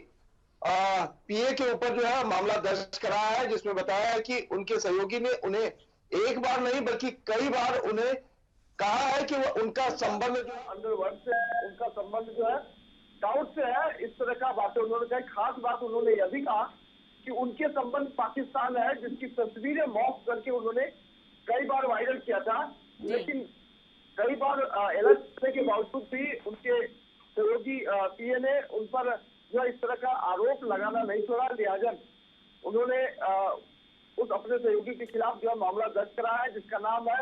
पीए के ऊपर जो है मामला दर्ज कराया है, जिसमें बताया है कि उनके सहयोगी ने उन्हें एक बार नहीं बल्कि कई बार उन्हें कहा है कि वो उनका संबंध जो अंडरवर्ल्ड से उनका संबंध जो है डाउट से है। इस तरह का बातें उन्होंने कहा। खास बात उन्होंने यह भी कहा कि उनके संबंध पाकिस्तान है, जिसकी तस्वीरें मॉफ करके उन्होंने कई बार वायरल किया था। लेकिन कई बार अलर्ट करने के बावजूद भी उनके सहयोगी पीए ने उन पर जो इस तरह का आरोप लगाना नहीं छोड़ा। लिहाजा उन्होंने उस अपने सहयोगी के खिलाफ जो मामला दर्ज कराया है, जिसका नाम है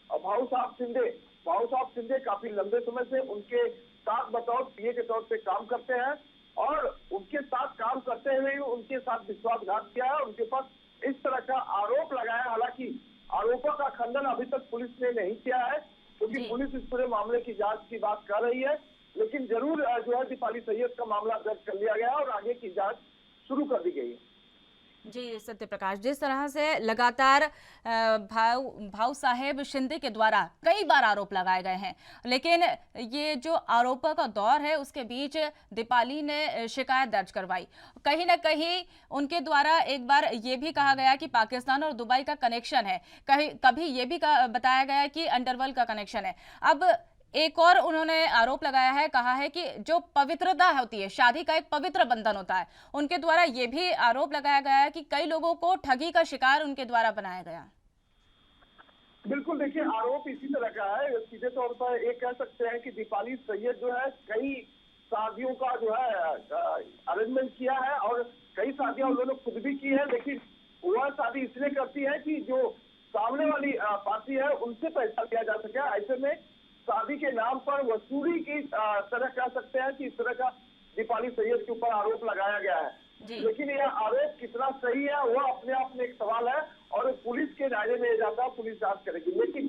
भाऊ साहब शिंदे। भाऊ साहब शिंदे काफी लंबे समय से उनके साथ बतौर पीए के तौर पे काम करते हैं और उनके साथ काम करते हुए उनके साथ विश्वासघात किया है। उनके पास इस तरह का आरोप लगाया। हालांकि आरोपों का खंडन अभी तक पुलिस ने नहीं किया है, क्योंकि पुलिस इस पूरे मामले की जांच की बात कर रही है। लेकिन जरूर जो है दीपाली सैयद का मामला दर्ज कर लिया गया और आगे की जांच शुरू कर दी गई है। जी सत्यप्रकाश, जिस तरह से लगातार भाऊ साहेब शिंदे के द्वारा कई बार आरोप लगाए गए हैं, लेकिन ये जो आरोपों का दौर है उसके बीच दीपाली ने शिकायत दर्ज करवाई। कहीं ना कहीं उनके द्वारा एक बार ये भी कहा गया कि पाकिस्तान और दुबई का कनेक्शन है, कभी ये भी बताया गया कि अंडरवर्ल्ड का कनेक्शन है। अब एक और उन्होंने आरोप लगाया है, कहा है कि जो पवित्रता होती है, शादी का एक पवित्र बंधन होता है, उनके द्वारा यह भी आरोप लगाया गया है कि कई लोगों को ठगी का शिकार उनके द्वारा बनाया गया। बिल्कुल, देखिए आरोप इसी तरह का है। सीधे तौर पर ये कह सकते हैं कि दीपाली सैयद जो है कई शादियों का जो है अरेंजमेंट किया है और कई शादियां उन्होंने खुद भी की है। लेकिन वह शादी इसलिए करती है कि जो सामने वाली पार्टी है उनसे पैसा लिया जा सके। ऐसे में शादी के नाम पर वसूली की तरह कह सकते हैं कि इस तरह का दीपाली सैयद के ऊपर आरोप लगाया गया है। जी लेकिन यह आरोप कितना सही है वो अपने आप में एक सवाल है और पुलिस के दायरे में जाता है, पुलिस जांच करेगी। लेकिन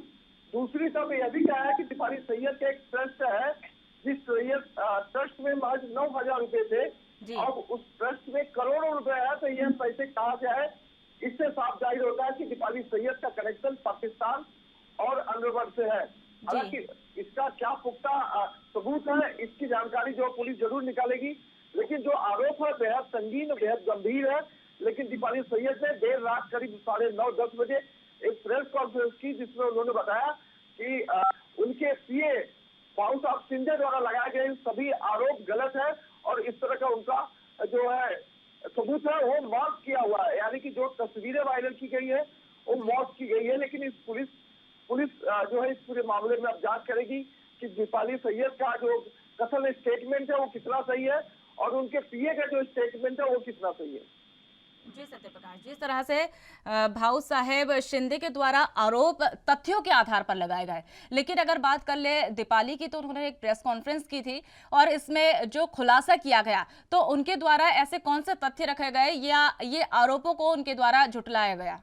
दूसरी तरफ यह भी कहा है कि दीपाली सैयद का एक ट्रस्ट है, जिस ट्रस्ट में महज 9,000 रुपए थे, जी अब उस ट्रस्ट में करोड़ों रुपए है, तो यह पैसे कहाँ से है? इससे साफ जाहिर होता है कि दीपाली सैयद का कनेक्शन पाकिस्तान और अंडरवर्ल्ड से है। हालांकि इसका क्या पुख्ता सबूत है, इसकी जानकारी जो पुलिस जरूर निकालेगी, लेकिन जो आरोप है बेहद संगीन, बेहद गंभीर है। लेकिन दीपाली सैयद ने देर रात करीब 9:30-10 बजे एक प्रेस कॉन्फ्रेंस की, जिसमें उन्होंने बताया कि उनके पीए भाऊ साहब शिंदे द्वारा लगाए गए सभी आरोप गलत है और इस तरह का उनका जो है सबूत है वो मॉर्फ किया हुआ है, यानी कि जो तस्वीरें वायरल की गई है वो मॉर्फ की गई है। लेकिन इस पुलिस जो है इस पूरे मामले में अब जांच करेगी कि दीपाली सैयद का जो कथन स्टेटमेंट है वो कितना सही है और उनके पीए का जो स्टेटमेंट है वो कितना सही है। जी सत्यप्रकाश, जिस तरह से भाऊ साहेब शिंदे के द्वारा आरोप तथ्यों के आधार पर लगाए गए, लेकिन अगर बात कर ले दीपाली की तो उन्होंने एक प्रेस कॉन्फ्रेंस की थी और इसमें जो खुलासा किया गया तो उनके द्वारा ऐसे कौन से तथ्य रखे गए या ये आरोपों को उनके द्वारा झुटलाया गया?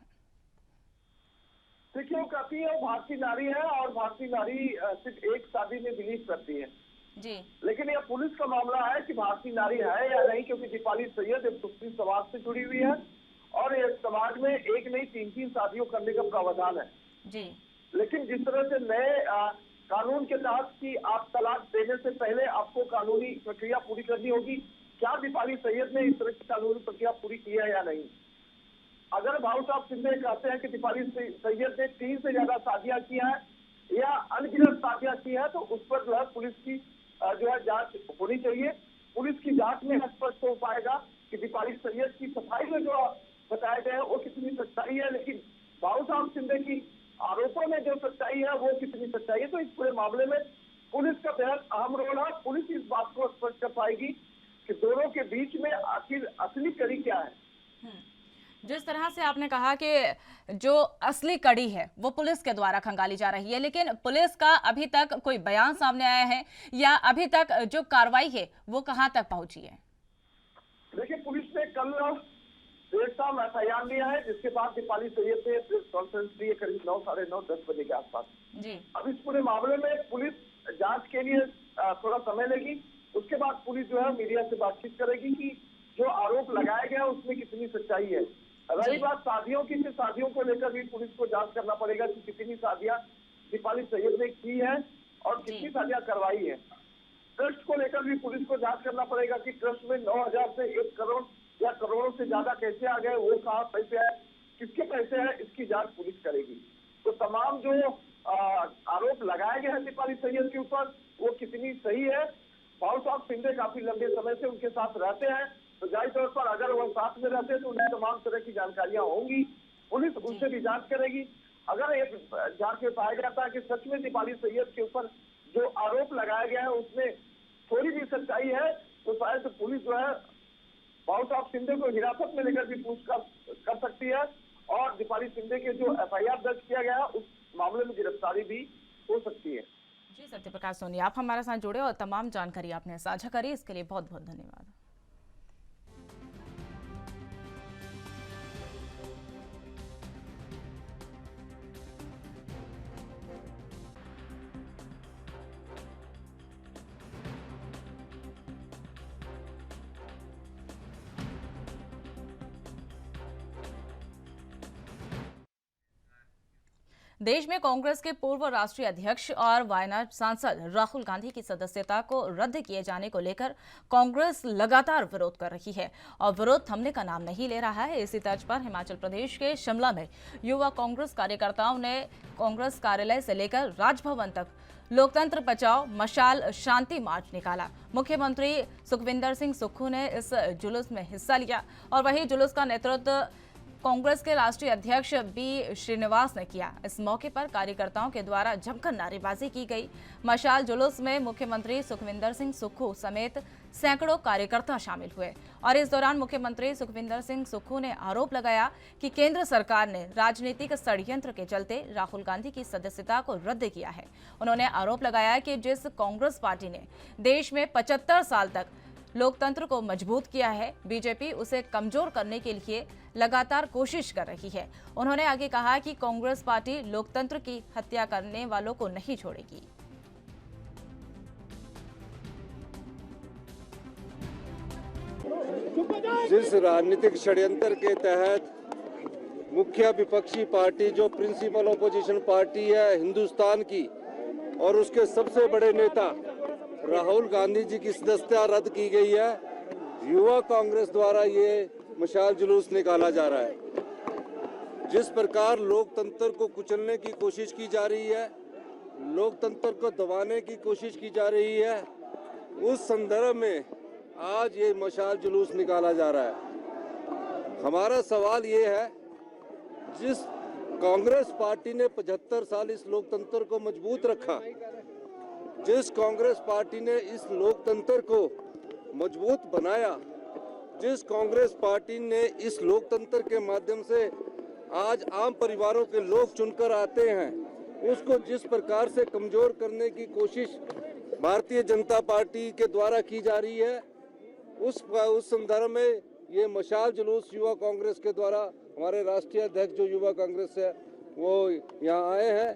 देखिए, वो कहती है वो भारतीय नारी है और भारतीय नारी सिर्फ एक शादी में बिलीव करती है जी, लेकिन यह पुलिस का मामला है कि भारतीय नारी है या नहीं, क्योंकि दीपाली सैयद एक मुस्लिम समाज से जुड़ी हुई है और इस समाज में एक नहीं 3-3 शादियों करने का प्रावधान है जी, लेकिन जिस तरह से नए कानून के तहत कि आप तलाक देने से पहले आपको कानूनी प्रक्रिया पूरी करनी होगी, क्या दीपाली सैयद ने इस तरह की कानूनी प्रक्रिया पूरी की है या नहीं? अगर भाऊ साहब शिंदे कहते हैं कि दीपाली सैयद ने 3 से ज्यादा शादियां की हैं या अनगिनत शादियां की हैं, तो उस पर जो है पुलिस की जो है जांच होनी चाहिए। पुलिस की जांच में स्पष्ट हो पाएगा कि दीपाली सैयद की सफाई में जो बताए गए हैं वो कितनी सच्चाई है, लेकिन भाऊ साहब शिंदे की आरोपों में जो सच्चाई है वो कितनी सच्चाई है। तो इस पूरे मामले में पुलिस का बेहद अहम रोल है। पुलिस इस बात को स्पष्ट कर पाएगी कि दोनों के बीच में आखिर असली कड़ी क्या है। जिस तरह से आपने कहा कि जो असली कड़ी है वो पुलिस के द्वारा खंगाली जा रही है, लेकिन पुलिस का अभी तक कोई बयान सामने आया है या अभी तक जो कार्रवाई है वो कहां तक पहुंची है? देखिए, पुलिस ने कल देर शाम एफआईआर लिया है, जिसके बाद दीपाली सैयद ने प्रेस कॉन्फ्रेंस ली है करीब 9, साढ़े 9, 10 बजे के आसपास जी। अब इस पूरे मामले में पुलिस जांच के लिए थोड़ा समय लेगी। उसके बाद पुलिस जो है मीडिया से बातचीत करेगी कि जो आरोप लगाए गए हैं उसमें कितनी सच्चाई है। रही बात शादियों की, शादियों को लेकर भी पुलिस को जांच करना पड़ेगा कि कितनी शादियां दीपाली सैयद ने की है और कितनी शादियां करवाई है। ट्रस्ट को लेकर भी पुलिस को जांच करना पड़ेगा कि ट्रस्ट में 9,000 से 1 करोड़ या करोड़ों से ज्यादा कैसे आ गए, वो कहाँ पैसे है, किसके पैसे है, इसकी जांच पुलिस करेगी। तो तमाम जो आरोप लगाए गए हैं दीपाली सैयद के ऊपर वो कितनी सही है। भाऊ साहब शिंदे काफी लंबे समय से उनके साथ रहते हैं, तो जाहिर तौर पर अगर वो साथ में रहते हैं तो उन्हें तमाम तरह की जानकारियां होंगी। पुलिस उनसे भी जांच करेगी। अगर एक जांच में पाया जाता है कि सच में दीपाली सैयद के ऊपर जो आरोप लगाया गया है उसमें थोड़ी भी सच्चाई है, तो शायद पुलिस जो है भाऊ साहब शिंदे को हिरासत में लेकर भी पूछताछ कर सकती है और दीपाली शिंदे के जो एफआईआर दर्ज किया गया है उस मामले में गिरफ्तारी भी हो सकती है। जी सत्यप्रकाश सोनी, आप हमारे साथ जुड़े और तमाम जानकारी आपने साझा करी, इसके लिए बहुत बहुत धन्यवाद। देश में कांग्रेस के पूर्व राष्ट्रीय अध्यक्ष और वायनाड सांसद राहुल गांधी की सदस्यता को रद्द किए जाने को लेकर कांग्रेस लगातार विरोध कर रही है और विरोध थमने का नाम नहीं ले रहा है। इसी तर्ज पर हिमाचल प्रदेश के शिमला में युवा कांग्रेस कार्यकर्ताओं ने कांग्रेस कार्यालय से लेकर राजभवन तक लोकतंत्र बचाओ मशाल शांति मार्च निकाला। मुख्यमंत्री सुखविंदर सिंह सुक्खू ने इस जुलूस में हिस्सा लिया और वही जुलूस का नेतृत्व कांग्रेस के राष्ट्रीय अध्यक्ष बी श्रीनिवास ने किया। इस मौके पर कार्यकर्ताओं के द्वारा जमकर नारेबाजी की गई। मशाल जुलूस में मुख्यमंत्री सुखविंदर सिंह सुक्खू समेत सैकड़ों कार्यकर्ता शामिल हुए और इस दौरान मुख्यमंत्री सुखविंदर सिंह सुक्खू ने आरोप लगाया कि केंद्र सरकार ने राजनीतिक षड्यंत्र के चलते राहुल गांधी की सदस्यता को रद्द किया है। उन्होंने आरोप लगाया कि जिस कांग्रेस पार्टी ने देश में 75 साल तक लोकतंत्र को मजबूत किया है। बीजेपी उसे कमजोर करने के लिए लगातार कोशिश कर रही है। उन्होंने आगे कहा कि कांग्रेस पार्टी लोकतंत्र की हत्या करने वालों को नहीं छोड़ेगी। जिस राजनीतिक षड्यंत्र के तहत मुख्य विपक्षी पार्टी जो प्रिंसिपल ओपोजिशन पार्टी है हिंदुस्तान की और उसके सबसे बड़े नेता राहुल गांधी जी की सदस्यता रद्द की गई है, युवा कांग्रेस द्वारा ये मशाल जुलूस निकाला जा रहा है। जिस प्रकार लोकतंत्र को कुचलने की कोशिश की जा रही है, लोकतंत्र को दबाने की कोशिश की जा रही है, उस संदर्भ में आज ये मशाल जुलूस निकाला जा रहा है। हमारा सवाल ये है, जिस कांग्रेस पार्टी ने 75 साल इस लोकतंत्र को मजबूत रखा, जिस कांग्रेस पार्टी ने इस लोकतंत्र को मजबूत बनाया, जिस कांग्रेस पार्टी ने इस लोकतंत्र के माध्यम से आज आम परिवारों के लोग चुनकर आते हैं, उसको जिस प्रकार से कमजोर करने की कोशिश भारतीय जनता पार्टी के द्वारा की जा रही है, उस संदर्भ में ये मशाल जुलूस युवा कांग्रेस के द्वारा हमारे राष्ट्रीय अध्यक्ष जो युवा कांग्रेस है वो यहाँ आए हैं,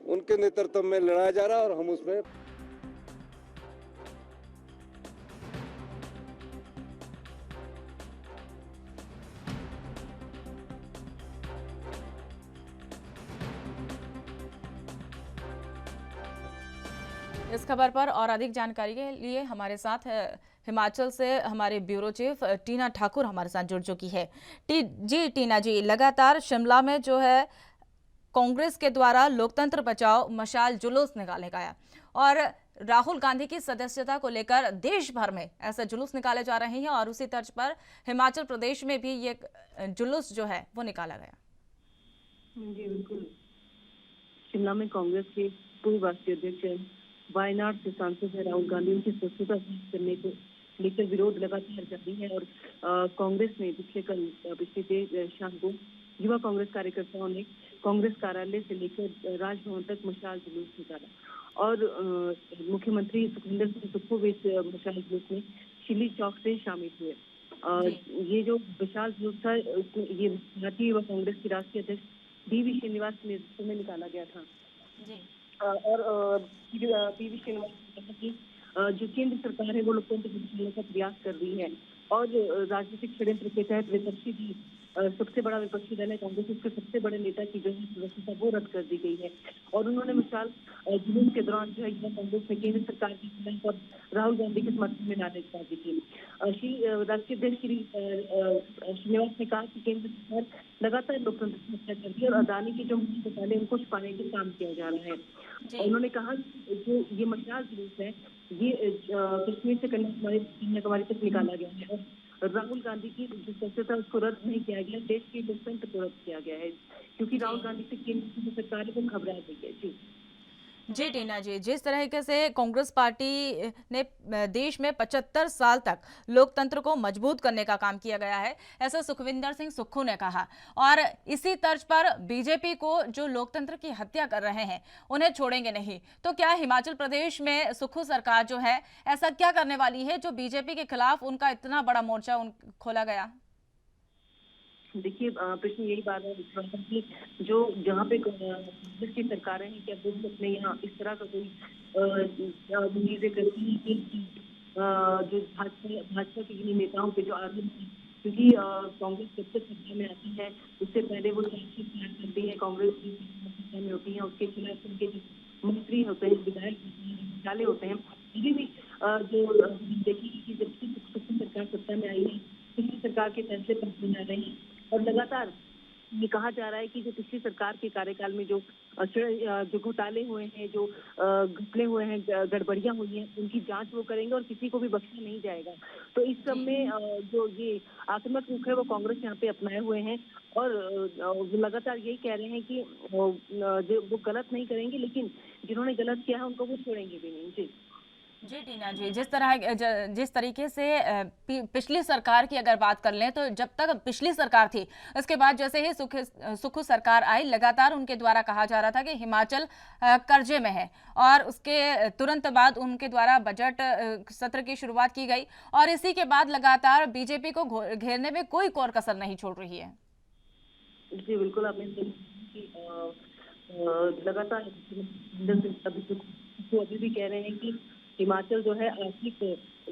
उनके नेतृत्व में लड़ाया जा रहा है और हम उसमें इस खबर पर और अधिक जानकारी के लिए हमारे साथ हिमाचल से हमारे ब्यूरो चीफ टीना ठाकुर हमारे साथ जुड़ चुकी है। टीना जी, लगातार शिमला में जो है कांग्रेस के द्वारा लोकतंत्र बचाओ मशाल जुलूस निकाले गया और राहुल गांधी की सदस्यता को लेकर देश भर में ऐसे जुलूस निकाले जा रहे हैं और उसी तर्ज पर हिमाचल प्रदेश में भी ये जुलूस जो है वो निकाला गया। जी बिल्कुल, शिमला में कांग्रेस के पूर्व राष्ट्रीय अध्यक्ष वायनाड से सांसद राहुल गांधी उनकी सदस्यता करने को लेकर विरोध लगातार जारी है और कांग्रेस ने पिछले देर शाम को युवा कांग्रेस कार्यकर्ताओं ने कांग्रेस कार्यालय से लेकर राजभवन तक मशाल जुलूस निकाला और मुख्यमंत्री सुखविंदर सिंह सुक्खू भी इस मशाल जुलूस में चिल्ली चौक से शामिल हुए। ये जो मशाल जुलूस था ये भारतीय युवा कांग्रेस के राष्ट्रीय अध्यक्ष पीवी श्रीनिवास के नेतृत्व में निकाला गया था और पीवी श्रीनिवास ने कहा कि जो केंद्र सरकार है वो लोकतंत्र को बचाने का प्रयास कर रही है और राजनीतिक षड्यंत्र के तहत विपक्षी भी सबसे बड़ा विपक्षी दल है कांग्रेस, उसके सबसे बड़े नेता की जो है सदस्यता वो रद्द कर दी गई है और उन्होंने मशाल जुलूस के दौरान जो है युवा कांग्रेस ने केंद्र सरकार के खिलाफ और राहुल गांधी के समर्थन में नारेबाजी की। श्री राष्ट्रीय अध्यक्ष श्री श्रीनिवास ने कहा कि केंद्र सरकार लगातार लोकतंत्र की हत्या कर रही है और अदानी की जो घोटाले उनको छुपाने का काम किया जा रहा है। उन्होंने कहा जो ये मशाल जुलूस है ये कश्मीर से कन्याकुमारी तक निकाला गया है और राहुल गांधी की जो सदस्यता उसको रद्द नहीं किया गया, देश के लोकतंत्र को रद्द किया गया है क्योंकि राहुल गांधी से केंद्र की सरकार को घबरा गई है। जी टीना जी, जिस तरीके से कांग्रेस पार्टी ने देश में 75 साल तक लोकतंत्र को मजबूत करने का काम किया गया है, ऐसा सुखविंदर सिंह सुक्खू ने कहा और इसी तर्ज पर बीजेपी को जो लोकतंत्र की हत्या कर रहे हैं उन्हें छोड़ेंगे नहीं। तो क्या हिमाचल प्रदेश में सुक्खू सरकार जो है ऐसा क्या करने वाली है जो बीजेपी के खिलाफ उनका इतना बड़ा मोर्चा खोला गया? देखिए प्रश्न यही बात है कि जो जहाँ पे कांग्रेस की सरकारें हैं क्या वो अपने यहाँ इस तरह का कोई चीजें करती हैं कि जो भाजपा के इन नेताओं के जो आरोप हैं, क्योंकि कांग्रेस जब तक सत्ता में आती है उससे पहले वो चार्जशीट तैयार करती है, कांग्रेस की सत्ता में होती है उसके खिलाफ उनके जो मंत्री होते हैं, विधायक घोटाले होते हैं, अभी भी जो देखिए कि जब से सुप्रीम सरकार सत्ता में आई है पिछली सरकार के फैसले पर आ रहे हैं और लगातार ये कहा जा रहा है कि जो पिछली सरकार के कार्यकाल में जो घोटाले हुए हैं, जो घपले हुए हैं, गड़बड़ियां हुई हैं, उनकी जांच वो करेंगे और किसी को भी बख्शा नहीं जाएगा। तो इस सब में जो ये आक्रामक रुख है वो कांग्रेस यहाँ पे अपनाए हुए हैं और लगातार यही कह रहे हैं कि वो गलत नहीं करेंगे, लेकिन जिन्होंने गलत किया है उनको वो छोड़ेंगे भी नहीं। जी जी टीना जी, जिस तरीके से पिछली सरकार की अगर बात कर लें, तो जब तक पिछली सरकार थी, उसके बाद जैसे ही सुखू सरकार आई, लगातार उनके द्वारा कहा जा रहा था कि हिमाचल कर्जे में है, और उसके तुरंत बाद उनके द्वारा बजट सत्र की शुरुआत की गई, और इसी के बाद लगातार बीजेपी को घेरने में कोई कोर कसर नहीं छोड़ रही है। जी बिल्कुल, आपने सही कि लगातार अभी भी कह रहे हैं कि हिमाचल जो है आर्थिक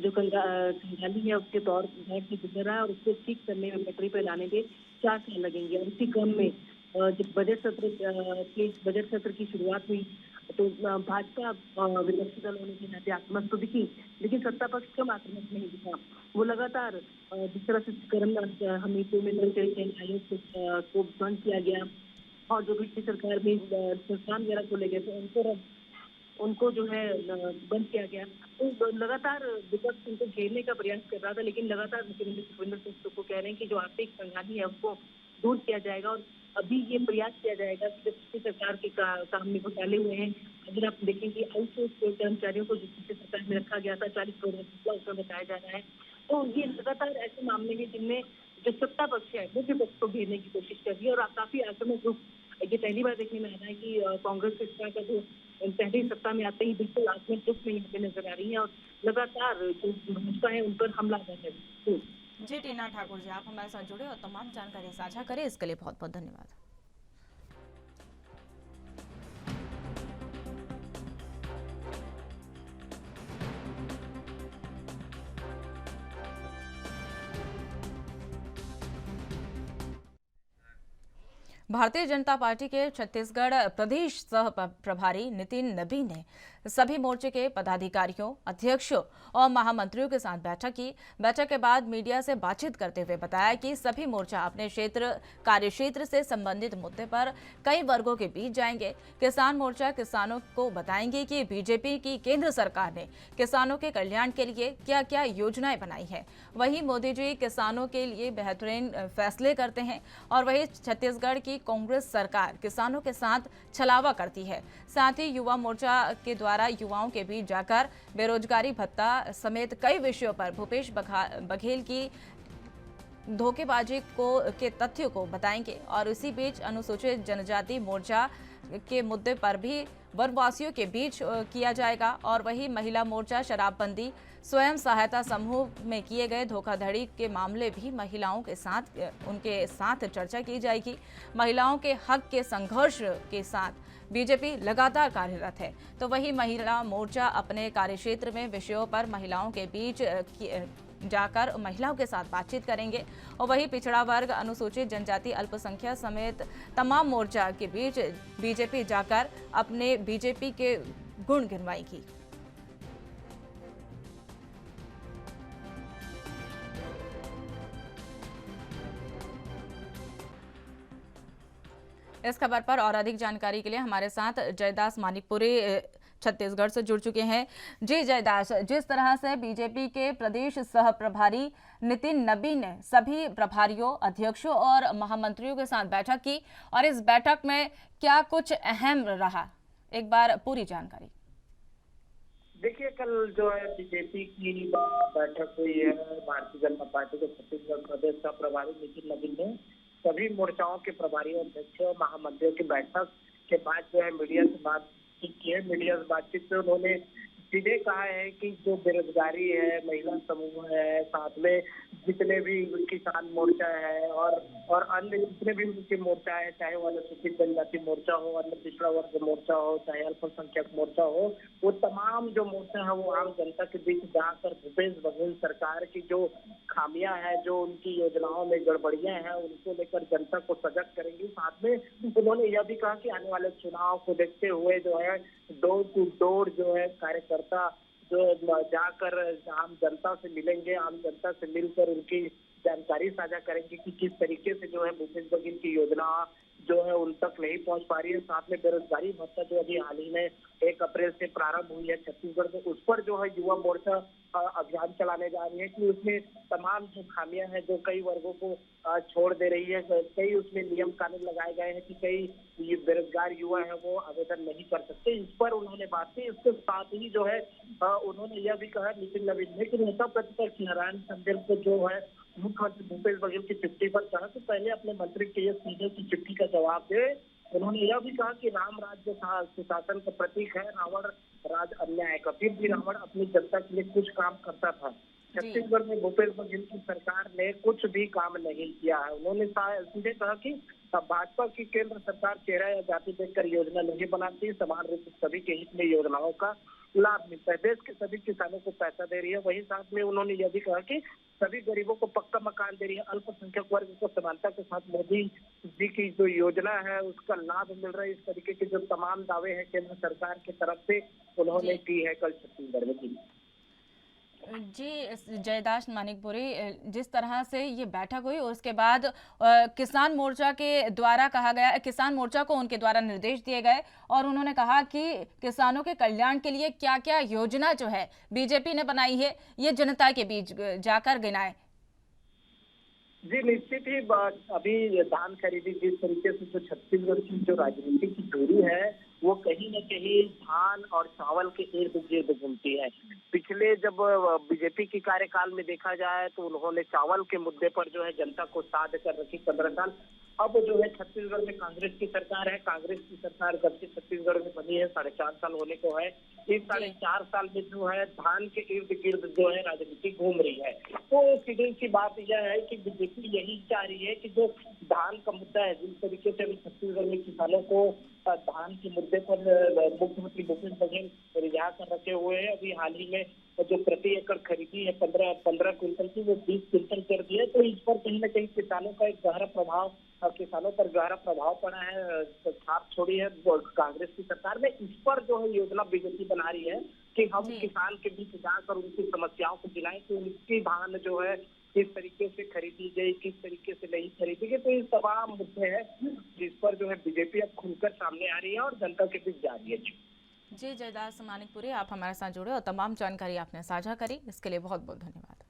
जो कंगाली है उसके दौर से गुजर रहा है, और उसको ठीक करने में, पटरी पर लाने में 4 साल लगेंगे। और इसी क्रम में जब बजट सत्र की शुरुआत हुई, तो भाजपा विपक्षी दलों ने नाते आक्रामक तो दिखी, लेकिन सत्ता पक्ष कम आक्रामक नहीं दिखा। वो लगातार जिस तरह से हमीरपुर में चयन आयोग को बंद किया गया, और जो पिछली सरकार में संस्थान वगैरह खोले गए थे उनको जो है बंद किया गया। तो लगातार विपक्ष उनको घेरने का प्रयास कर रहा था, लेकिन लगातार मुख्यमंत्री सुखविंदर सिंह सुक्खू कह रहे हैं कि जो आर्थिक संगाली है उसको दूर किया जाएगा। और अभी ये प्रयास किया जाएगा कि जब पिछली सरकार के काम में घोटाले हुए हैं, अगर आप देखेंगे आउटसोर्स कर्मचारियों को जो पिछली सरकार में रखा गया था 40 करोड़ रुपया, उसमें बताया जा रहा है। तो ये लगातार ऐसे मामले हैं जिनमें जो सत्ता पक्ष है वो विपक्ष को घेरने की कोशिश कर रही है, और काफी आक्रामक रूप ये पहली बार देखने में आ रहा है कि कांग्रेस इस तरह का जो पहले सत्ता में आते ही बिल्कुल आत्मक रूप में यहाँ पे नजर आ रही है, और लगातार जो भाजपा है उन पर हमला कर रहे हैं। जी टीना ठाकुर जी, आप हमारे साथ जुड़े और तमाम जानकारी साझा करें, इसके लिए बहुत बहुत धन्यवाद। भारतीय जनता पार्टी के छत्तीसगढ़ प्रदेश सह प्रभारी नितिन नबी ने सभी मोर्चे के पदाधिकारियों, अध्यक्षों और महामंत्रियों के साथ बैठक की। बैठक के बाद मीडिया से बातचीत करते हुए बताया कि सभी मोर्चा अपने कार्यक्षेत्र से संबंधित मुद्दे पर कई वर्गों के बीच जाएंगे। किसान मोर्चा किसानों को बताएंगे कि बीजेपी की केंद्र सरकार ने किसानों के कल्याण के लिए क्या क्या योजनाएं बनाई है। वहीं मोदी जी किसानों के लिए बेहतरीन फैसले करते हैं, और वही छत्तीसगढ़ की कांग्रेस सरकार किसानों के साथ छलावा करती है। साथ ही युवा मोर्चा के द्वारा युवाओं के बीच जाकर बेरोजगारी भत्ता समेत कई विषयों पर भूपेश बघेल की धोखेबाजी के तथ्यों को बताएंगे। और इसी बीच अनुसूचित जनजाति मोर्चा के मुद्दे पर भी वनवासियों के बीच किया जाएगा। और वही महिला मोर्चा शराबबंदी, स्वयं सहायता समूह में किए गए धोखाधड़ी के मामले भी महिलाओं के साथ उनके साथ चर्चा की जाएगी। महिलाओं के हक के संघर्ष के साथ बीजेपी लगातार कार्यरत है। तो वही महिला मोर्चा अपने कार्यक्षेत्र में विषयों पर महिलाओं के बीच जाकर महिलाओं के साथ बातचीत करेंगे। और वही पिछड़ा वर्ग, अनुसूचित जनजाति, अल्पसंख्यक समेत तमाम मोर्चा के बीच बीजेपी जाकर अपने बीजेपी के गुण गिनवाएगी। इस खबर पर और अधिक जानकारी के लिए हमारे साथ जयदास मानिकपुरी छत्तीसगढ़ से जुड़ चुके हैं। जी जयदास, जिस तरह से बीजेपी के प्रदेश सह प्रभारी नितिन नबी ने सभी प्रभारियों, अध्यक्षों और महामंत्रियों के साथ बैठक की, और इस बैठक में क्या कुछ अहम रहा, एक बार पूरी जानकारी। देखिए, कल जो है बीजेपी की बैठक हुई है। भारतीय जनता पार्टी के छत्तीसगढ़ प्रदेश सह प्रभारी नितिन नबी ने सभी मोर्चाओं के प्रभारियों, अध्यक्षों और महामंत्रियों की बैठक के बाद जो है मीडिया से बातचीत की है। मीडिया से बातचीत में उन्होंने सीधे कहा है कि जो बेरोजगारी है, महिला समूह है, साथ में जितने भी किसान मोर्चा है और अन्य जितने भी उनके मोर्चा है, चाहे वो अनुसूचित जनजाति मोर्चा हो, अन्य पिछड़ा वर्ग मोर्चा हो, चाहे अल्पसंख्यक मोर्चा हो, वो तमाम जो मोर्चा है वो आम जनता के बीच जाकर भूपेश बघेल सरकार की जो खामियां हैं, जो उनकी योजनाओं में गड़बड़ियां हैं, उनको लेकर जनता को सजग करेंगे। साथ में उन्होंने यह भी कहा कि आने वाले चुनाव को देखते हुए जो है डोर टू डोर जो है कार्यकर्ता जो जाकर आम जनता से मिलेंगे, आम जनता से मिलकर उनकी जानकारी साझा करेंगे कि किस तरीके से जो है भूपेश बघेल की योजना जो है उन तक नहीं पहुंच पा रही है। साथ में बेरोजगारी भत्ता जो अभी हाल ही में 1 अप्रैल से प्रारंभ हुई है छत्तीसगढ़ में, उस पर जो है युवा मोर्चा अभियान चलाने जा रही है कि उसमें तमाम जो खामियां हैं जो कई वर्गों को छोड़ दे रही है, कई उसमें नियम कानून लगाए गए हैं कि कई बेरोजगार युवा हैं वो आवेदन नहीं कर सकते। इस पर उन्होंने बात की। इसके साथ ही जो है उन्होंने यह भी कहा नितिन नवीन ने कि नेता प्रतिपक्ष नारायण चंदेल को जो है मुख्यमंत्री भूपेश बघेल की चिट्ठी पर कहा कि पहले अपने मंत्री के सीधे की चिट्ठी का जवाब दे। उन्होंने यह भी कहा कि राम राज्य सुशासन का प्रतीक है, रावण राज अन्याय का। फिर भी रावण अपनी जनता के लिए कुछ काम करता था। छत्तीसगढ़ में भूपेश बघेल की सरकार ने कुछ भी काम नहीं किया है। उन्होंने सीधे कहा कि भाजपा की केंद्र सरकार चेहरा या जाति देखकर योजना नहीं बनाती, समान रूप से सभी के हित में योजनाओं का लाभ मिलता है। देश के सभी किसानों को पैसा दे रही है। वहीं साथ में उन्होंने यह भी कहा कि सभी गरीबों को पक्का मकान दे रही है। अल्पसंख्यक वर्ग को समानता के साथ मोदी जी की जो योजना है उसका लाभ मिल रहा है। इस तरीके के जो तमाम दावे हैं केंद्र सरकार की तरफ से उन्होंने की है कल छत्तीसगढ़ में। जी जयदास मानिकपुरी, जिस तरह से ये बैठक हुई और उसके बाद किसान मोर्चा के द्वारा कहा गया, किसान मोर्चा को उनके द्वारा निर्देश दिए गए और उन्होंने कहा कि किसानों के कल्याण के लिए क्या क्या योजना जो है बीजेपी ने बनाई है ये जनता के बीच जाकर गिनाए। जी निश्चित ही अभी धान खरीदी जिस तरीके से जो छत्तीसगढ़ की जो राजनीति की दूरी है वो कहीं न कहीं धान और चावल के इर्द गिर्द घूमती है। पिछले जब बीजेपी की कार्यकाल में देखा जाए तो उन्होंने चावल के मुद्दे पर जो है जनता को साध कर रखी 15 साल। अब जो है छत्तीसगढ़ में कांग्रेस की सरकार है। कांग्रेस की सरकार जब से छत्तीसगढ़ में बनी है 4.5 साल होने को है। इस 4.5 साल में जो है धान के इर्द गिर्द जो है राजनीति घूम रही है। तो सीधी सी बात यह है कि बीजेपी यही चाह रही है कि जो धान का मुद्दा है, जिस तरीके से अभी छत्तीसगढ़ में किसानों को धान के मुद्दे पर मुख्यमंत्री भूपेश बघेल रिहा कर रखे हुए हैं। अभी हाल ही में जो प्रति एकड़ खरीदी है 15 क्विंटल की वो 20 क्विंटल कर दी है। तो इस पर कहीं न कहीं किसानों का एक गहरा प्रभाव किसानों पर गहरा प्रभाव पड़ा है, छाप छोड़ी है कांग्रेस की सरकार ने। इस पर जो है योजना बीजेपी बना रही है कि हम किसान के बीच जाकर उनकी समस्याओं को गिनाएं कि उनकी धान जो है किस तरीके से खरीदी गई, किस तरीके से नहीं खरीदी गई। तो ये तमाम मुद्दे हैं जिस पर जो है बीजेपी अब खुलकर सामने आ रही है और जनता के बीच जा रही है। जी जयदास मानिकपुरी, आप हमारे साथ जुड़े और तमाम जानकारी आपने साझा करी, इसके लिए बहुत बहुत धन्यवाद।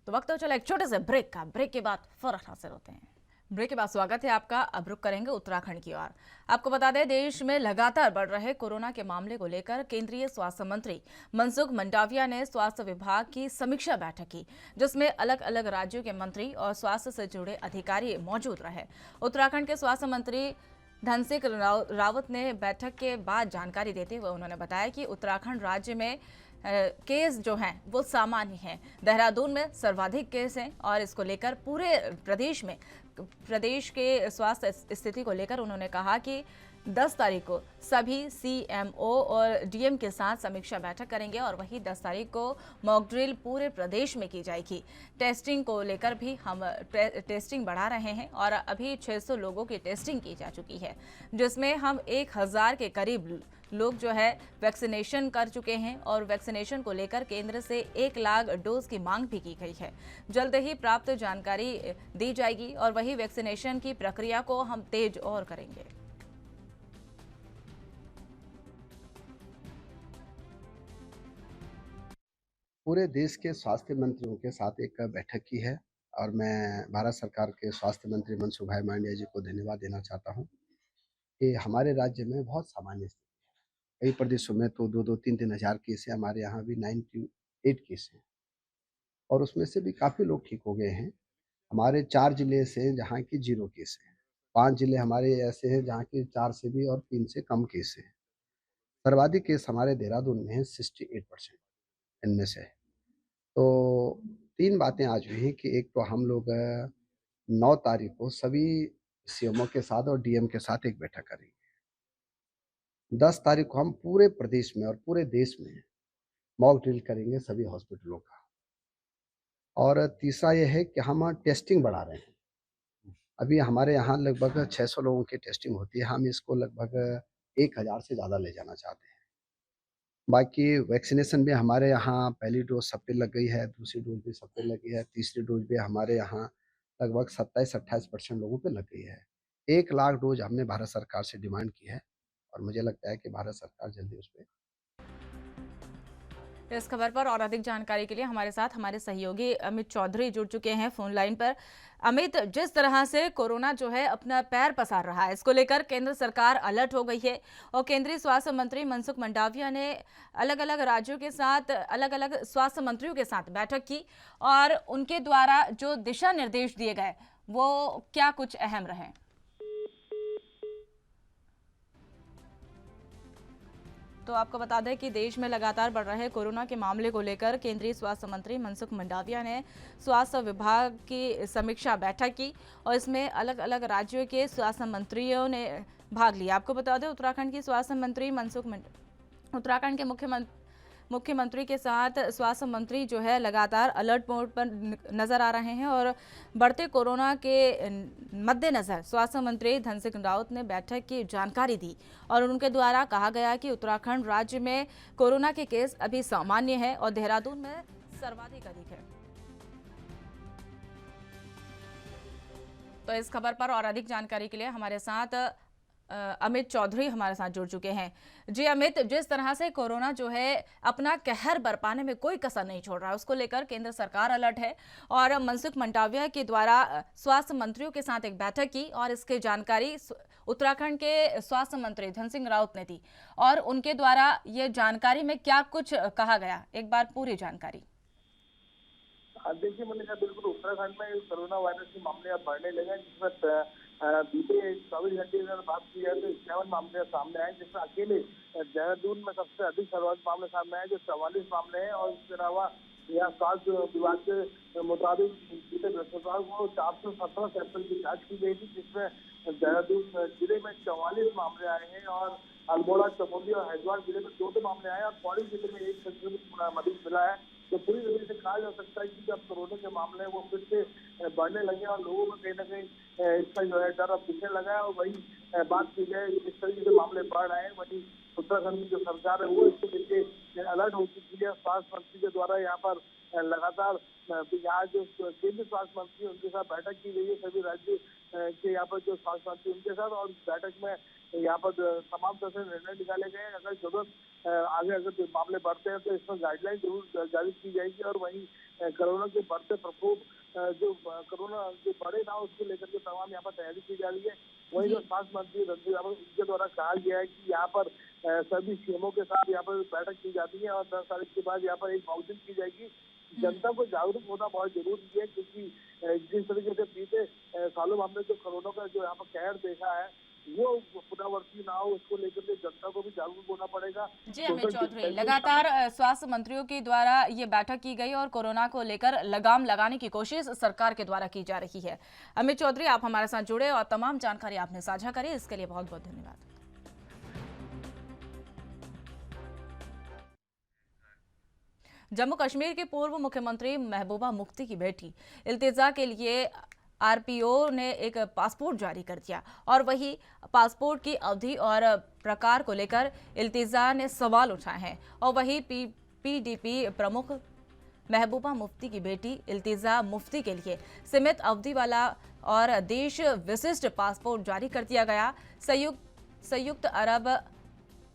तो वक्त तो चला एक छोटे से ब्रेक का। ब्रेक के बाद फौरन हाजिर होते हैं। ब्रेक के बाद स्वागत है आपका। अब रुक करेंगे उत्तराखंड की ओर। आपको बता दें, देश में लगातार बढ़ रहे कोरोना के मामले को लेकर केंद्रीय स्वास्थ्य मंत्री मनसुख मंडाविया ने स्वास्थ्य विभाग की समीक्षा बैठक की, जिसमें अलग अलग राज्यों के मंत्री और स्वास्थ्य से जुड़े अधिकारी मौजूद रहे। उत्तराखंड के स्वास्थ्य मंत्री धन सिंह रावत ने बैठक के बाद जानकारी देते हुए उन्होंने बताया कि उत्तराखंड राज्य में केस जो हैं वो सामान्य हैं। देहरादून में सर्वाधिक केस हैं और इसको लेकर पूरे प्रदेश के स्वास्थ्य स्थिति को लेकर उन्होंने कहा कि 10 तारीख को सभी सीएमओ और डीएम के साथ समीक्षा बैठक करेंगे और वही 10 तारीख को मॉक ड्रिल पूरे प्रदेश में की जाएगी। टेस्टिंग को लेकर भी हम टेस्टिंग बढ़ा रहे हैं और अभी 600 लोगों की टेस्टिंग की जा चुकी है, जिसमें हम 1000 के करीब लोग जो है वैक्सीनेशन कर चुके हैं और वैक्सीनेशन को लेकर केंद्र से 1 लाख डोज की मांग भी की गई है। जल्द ही प्राप्त जानकारी दी जाएगी और वही वैक्सीनेशन की प्रक्रिया को हम तेज और करेंगे। पूरे देश के स्वास्थ्य मंत्रियों के साथ एक बैठक की है और मैं भारत सरकार के स्वास्थ्य मंत्री मनसुख भाई मांडविया जी को धन्यवाद देना चाहता हूं कि हमारे राज्य में बहुत सामान्य स्थिति है। कई प्रदेशों में तो 2-2, 3-3 हज़ार केस है, हमारे यहाँ भी 98 केस हैं और उसमें से भी काफ़ी लोग ठीक हो गए हैं। हमारे 4 जिले से जहाँ की 0 केस है, 5 जिले हमारे ऐसे हैं जहाँ की 4 से भी और 3 से कम केस है। सर्वाधिक केस हमारे देहरादून में है, 68% इनमें से। तो 3 बातें आज हुई हैं कि एक तो हम लोग 9 तारीख को सभी सीएमओ के साथ और डीएम के साथ एक बैठक करेंगे। 10 तारीख को हम पूरे प्रदेश में और पूरे देश में मॉक ड्रिल करेंगे सभी हॉस्पिटलों का। और तीसरा ये है कि हम टेस्टिंग बढ़ा रहे हैं। अभी हमारे यहाँ लगभग 600 लोगों की टेस्टिंग होती है, हम इसको लगभग 1000 से ज़्यादा ले जाना चाहते हैं। बाकी वैक्सीनेशन भी हमारे यहाँ पहली डोज सब पे लग गई है, दूसरी डोज भी सब पे लग गई है, तीसरी डोज भी हमारे यहाँ लगभग 27-28% लोगों पे लग गई है। 1 लाख डोज हमने भारत सरकार से डिमांड की है और मुझे लगता है कि भारत सरकार जल्दी उस पे इस खबर पर और अधिक जानकारी के लिए हमारे साथ हमारे सहयोगी अमित चौधरी जुड़ चुके हैं फोन लाइन पर। अमित, जिस तरह से कोरोना जो है अपना पैर पसार रहा है, इसको लेकर केंद्र सरकार अलर्ट हो गई है और केंद्रीय स्वास्थ्य मंत्री मनसुख मंडाविया ने अलग अलग राज्यों के साथ, अलग अलग स्वास्थ्य मंत्रियों के साथ बैठक की और उनके द्वारा जो दिशा निर्देश दिए गए वो क्या कुछ अहम रहे? तो आपको बता दें कि देश में लगातार बढ़ रहे कोरोना के मामले को लेकर केंद्रीय स्वास्थ्य मंत्री मनसुख मंडाविया ने स्वास्थ्य विभाग की समीक्षा बैठक की और इसमें अलग अलग राज्यों के स्वास्थ्य मंत्रियों ने भाग लिया। आपको बता दें उत्तराखंड की स्वास्थ्य मंत्री उत्तराखंड के मुख्यमंत्री के साथ स्वास्थ्य मंत्री जो है लगातार अलर्ट मोड पर नजर आ रहे हैं और बढ़ते कोरोना के मद्देनजर स्वास्थ्य मंत्री धन सिंह रावत ने बैठक की जानकारी दी और उनके द्वारा कहा गया कि उत्तराखंड राज्य में कोरोना के केस अभी सामान्य है और देहरादून में सर्वाधिक अधिक है। तो इस खबर पर और अधिक जानकारी के लिए हमारे साथ अमित चौधरी हमारे साथ जुड़ चुके हैं। जी अमित, जिस तरह से कोरोना जो है अपना कहर बरपाने में कोई कसर नहीं छोड़ रहा है, उसको लेकर केंद्र सरकार अलर्ट है और मनसुख मंडाविया के द्वारा स्वास्थ्य मंत्रियों के साथ एक बैठक की और इसकी जानकारी उत्तराखंड के स्वास्थ्य मंत्री धन सिंह रावत ने दी और उनके द्वारा ये जानकारी में क्या कुछ कहा गया, एक बार पूरी जानकारी। देखिए मनीषा, बिल्कुल उत्तराखंड में कोरोना वायरस के मामले अब बढ़ने लगे हैं, जिसमें बीते 24 घंटे अगर बात की जाए तो 51 मामले सामने आए, जिसमें अकेले देहरादून में सबसे अधिक सर्वाधिक मामले सामने आए जो 44 मामले हैं। और इसके अलावा यहाँ स्वास्थ्य विभाग के मुताबिक बीते बृहस्पतिवार को 417 सैंपल की जाँच की गई थी, जिसमें देहरादून जिले में 44 मामले आए हैं और अल्मोड़ा, चमोली और हरिद्वार जिले में 2 मामले आए और पौड़ी जिले में 1 संक्रमित मरीज मिला है। तो पूरी तरीके से कहा जा सकता है कि जब कोरोना के मामले वो फिर से बढ़ने लगे और लोगों में कहीं ना कहीं इसका जो है डर अब दिखने लगा है। और वही बात की जाए जिस तरीके से मामले बढ़ रहे हैं, वही उत्तराखंड की जो सरकार है वो इसको लेके अलर्ट हो चुकी है। स्वास्थ्य मंत्री के द्वारा यहाँ पर लगातार यहाँ जो केंद्रीय स्वास्थ्य मंत्री उनके साथ बैठक की गई है, सभी राज्य के यहाँ पर जो स्वास्थ्य मंत्री उनके साथ, और बैठक में यहाँ पर तमाम तरह से निर्णय निकाले गए। अगर जरूरत आगे अगर मामले बढ़ते हैं तो इसमें गाइडलाइन जरूर जारी की जाएगी और वहीं कोरोना के बढ़ते प्रकोप जो कोरोना जो बढ़े ना उसको लेकर के तमाम यहाँ पर तैयारी की जा रही है। वही जो स्वास्थ्य मंत्री रणधीर रावत उनके द्वारा कहा गया है कि यहाँ पर सभी सीएमओ के साथ यहाँ पर बैठक की जाती है और 10 तारीख के बाद यहाँ पर एक मॉकड्रिल की जाएगी। जनता को जागरूक होना बहुत जरूरी है, क्योंकि जिस तरीके से बीते सालों में हमने जो कोरोना का जो यहाँ पर कहर देखा है वो पुनरावृत्ति ना हो, उसको लेकर के जनता को भी जागरूक होना पड़ेगा। जी अमित चौधरी, लगातार स्वास्थ्य मंत्रियों के द्वारा ये बैठक की गई और कोरोना को लेकर लगाम लगाने की कोशिश सरकार के द्वारा की जा रही है। अमित चौधरी, आप हमारे साथ जुड़े और तमाम जानकारी आपने साझा करी, इसके लिए बहुत बहुत धन्यवाद। जम्मू कश्मीर के पूर्व मुख्यमंत्री महबूबा मुफ्ती की बेटी इल्तिजा के लिए आरपीओ ने एक पासपोर्ट जारी कर दिया और वही पासपोर्ट की अवधि और प्रकार को लेकर इल्तिजा ने सवाल उठाए हैं और वही पीडीपी प्रमुख महबूबा मुफ्ती की बेटी इल्तिजा मुफ्ती के लिए सीमित अवधि वाला और देश विशिष्ट पासपोर्ट जारी कर दिया गया। संयुक्त अरब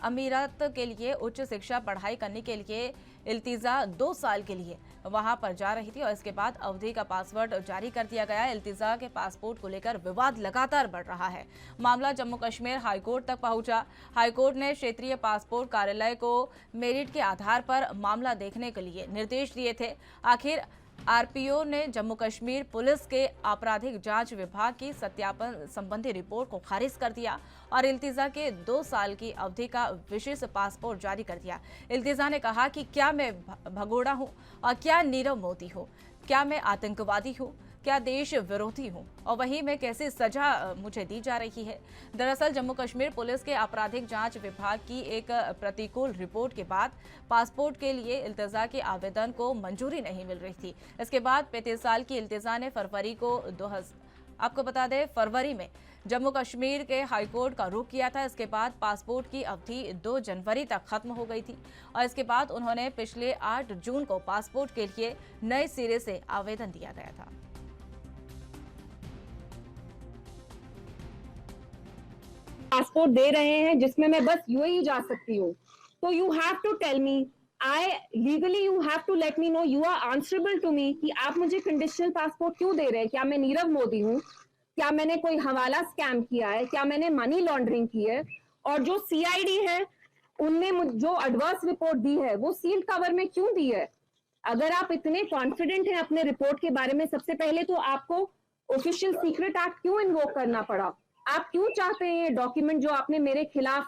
अमीरात के लिए उच्च शिक्षा पढ़ाई करने के लिए इल्तिजा 2 साल के लिए वहां पर जा रही थी और इसके बाद अवधि का पासवर्ड जारी कर दिया गया। इल्तिजा के पासपोर्ट को लेकर विवाद लगातार बढ़ रहा है। मामला जम्मू कश्मीर हाईकोर्ट तक पहुंचा। हाईकोर्ट ने क्षेत्रीय पासपोर्ट कार्यालय को मेरिट के आधार पर मामला देखने के लिए निर्देश दिए थे। आखिर आरपीओ ने जम्मू कश्मीर पुलिस के आपराधिक जांच विभाग की सत्यापन संबंधी रिपोर्ट को खारिज कर दिया और इल्तिजा के 2 साल की अवधि का विशेष पासपोर्ट जारी कर दिया। इल्तिजा ने कहा कि क्या मैं भगोड़ा हूं और क्या नीरव मोदी हूं, क्या मैं आतंकवादी हूं, क्या देश विरोधी हूं और वहीं में कैसे सजा मुझे दी जा रही है। दरअसल जम्मू कश्मीर पुलिस के आपराधिक जांच विभाग की एक प्रतिकूल रिपोर्ट के बाद पासपोर्ट के लिए इल्तिजा के आवेदन को मंजूरी नहीं मिल रही थी। इसके बाद 35 साल की इल्तिजा ने फरवरी में जम्मू कश्मीर के हाईकोर्ट का रुख किया था। इसके बाद पासपोर्ट की अवधि 2 जनवरी तक खत्म हो गई थी और इसके बाद उन्होंने पिछले 8 जून को पासपोर्ट के लिए नए सिरे से आवेदन दिया गया था। पासपोर्ट दे रहे हैं जिसमें मैं बस यूएई जा सकती हूँ, तो you have to tell me, legally you have to let me know, you are answerable to me कि आप मुझे कंडीशनल पासपोर्ट क्यों दे रहे हैं। क्या मैं नीरव मोदी हूँ? क्या मैंने कोई हवाला स्कैम किया है? क्या मैंने मनी लॉन्ड्रिंग की है? और जो सीआईडी है उनने जो एडवर्स रिपोर्ट दी है वो सील्ड कवर में क्यों दी है? अगर आप इतने कॉन्फिडेंट हैं अपने रिपोर्ट के बारे में, सबसे पहले तो आपको ऑफिशियल सीक्रेट एक्ट क्यों इन्वोक करना पड़ा? आप क्यों चाहते हैं ये डॉक्यूमेंट जो आपने मेरे खिलाफ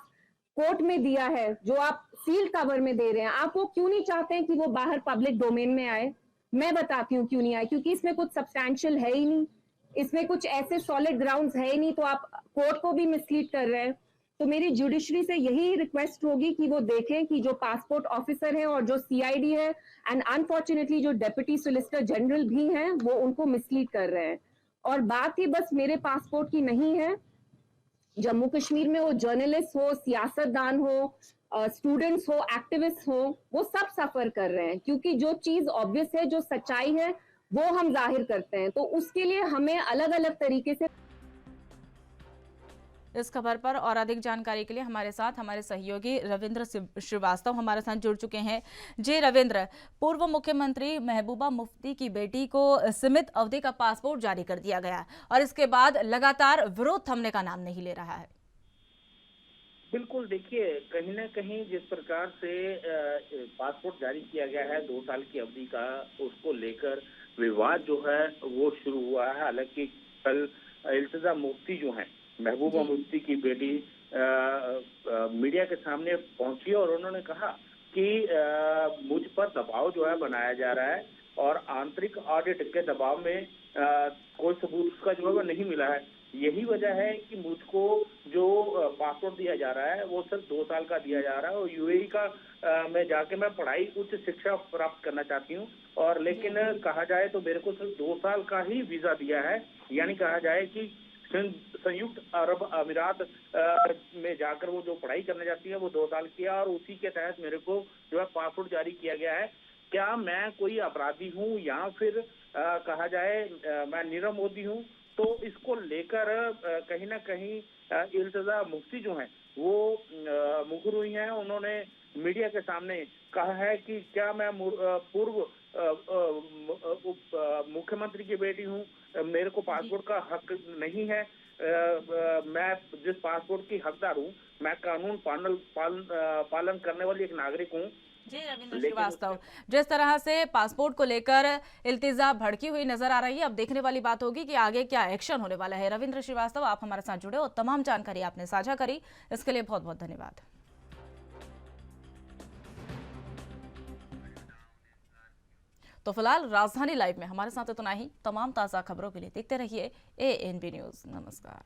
कोर्ट में दिया है, जो आप सील कवर में दे रहे हैं, आप वो क्यों नहीं चाहते हैं कि वो बाहर पब्लिक डोमेन में आए? मैं बताती हूँ क्यों नहीं आए, क्योंकि इसमें कुछ सब्सटैंशियल है ही नहीं, इसमें कुछ ऐसे सॉलिड ग्राउंड्स है ही नहीं, तो आप कोर्ट को भी मिसलीड कर रहे हैं। तो मेरी जुडिशरी से यही रिक्वेस्ट होगी कि वो देखें कि जो पासपोर्ट ऑफिसर है और जो सीआईडी है एंड अनफॉर्चुनेटली जो डेप्यूटी सोलिसिटर जनरल भी हैं, वो उनको मिसलीड कर रहे हैं। और बात ही बस मेरे पासपोर्ट की नहीं है, जम्मू कश्मीर में वो जर्नलिस्ट हो, सियासतदान हो, स्टूडेंट्स हो, एक्टिविस्ट हो, वो सब सफर कर रहे हैं, क्योंकि जो चीज ऑब्वियस है, जो सच्चाई है, वो हम जाहिर करते हैं, तो उसके लिए हमें अलग अलग तरीके से। इस खबर पर और अधिक जानकारी के लिए हमारे साथ हमारे सहयोगी रविंद्र श्रीवास्तव हमारे साथ जुड़ चुके हैं। जी रविंद्र, पूर्व मुख्यमंत्री महबूबा मुफ्ती की बेटी को सीमित अवधि का पासपोर्ट जारी कर दिया गया और इसके बाद लगातार विरोध थमने का नाम नहीं ले रहा है। बिल्कुल, देखिए कहीं ना कहीं जिस प्रकार से पासपोर्ट जारी किया गया है 2 साल की अवधि का, उसको लेकर विवाद जो है वो शुरू हुआ है। हालांकि कल इल्तिजा मुफ्ती जो है, महबूबा मुफ्ती की बेटी मीडिया के सामने पहुंची और उन्होंने कहा कि मुझ पर दबाव जो है बनाया जा रहा है और आंतरिक ऑडिट के दबाव में कोई सबूत उसका जो है वो नहीं मिला है। यही वजह है कि मुझको जो पासपोर्ट दिया जा रहा है वो सिर्फ 2 साल का दिया जा रहा है और यूएई का में जाके मैं पढ़ाई उच्च शिक्षा प्राप्त करना चाहती हूँ, और लेकिन कहा जाए तो मेरे को सिर्फ 2 साल का ही वीजा दिया है। यानी कहा जाए कि संयुक्त अरब अमीरात में जाकर वो जो पढ़ाई करने जाती है वो 2 साल की है और उसी के तहत मेरे को जो है पासपोर्ट जारी किया गया है। क्या मैं कोई अपराधी हूँ या फिर कहा जाए मैं नीरव मोदी हूँ? तो इसको लेकर कहीं ना कहीं इल्तिजा मुफ्ती जो है वो मुखर हुई हैं। उन्होंने मीडिया के सामने कहा है कि क्या मैं पूर्व मुख्यमंत्री की बेटी हूँ, मेरे को पासपोर्ट का हक नहीं है, मैं जिस पासपोर्ट की हकदार हूँ, मैं कानून पालन करने वाली एक नागरिक हूँ। जी रविंद्र श्रीवास्तव, जिस तरह से पासपोर्ट को लेकर इल्तिजा भड़की हुई नजर आ रही है, अब देखने वाली बात होगी कि आगे क्या एक्शन होने वाला है। रविंद्र श्रीवास्तव, आप हमारे साथ जुड़े और तमाम जानकारी आपने साझा करी, इसके लिए बहुत बहुत धन्यवाद। तो फिलहाल राजधानी लाइव में हमारे साथ इतना ही। तमाम ताज़ा खबरों के लिए देखते रहिए ANB न्यूज़। नमस्कार।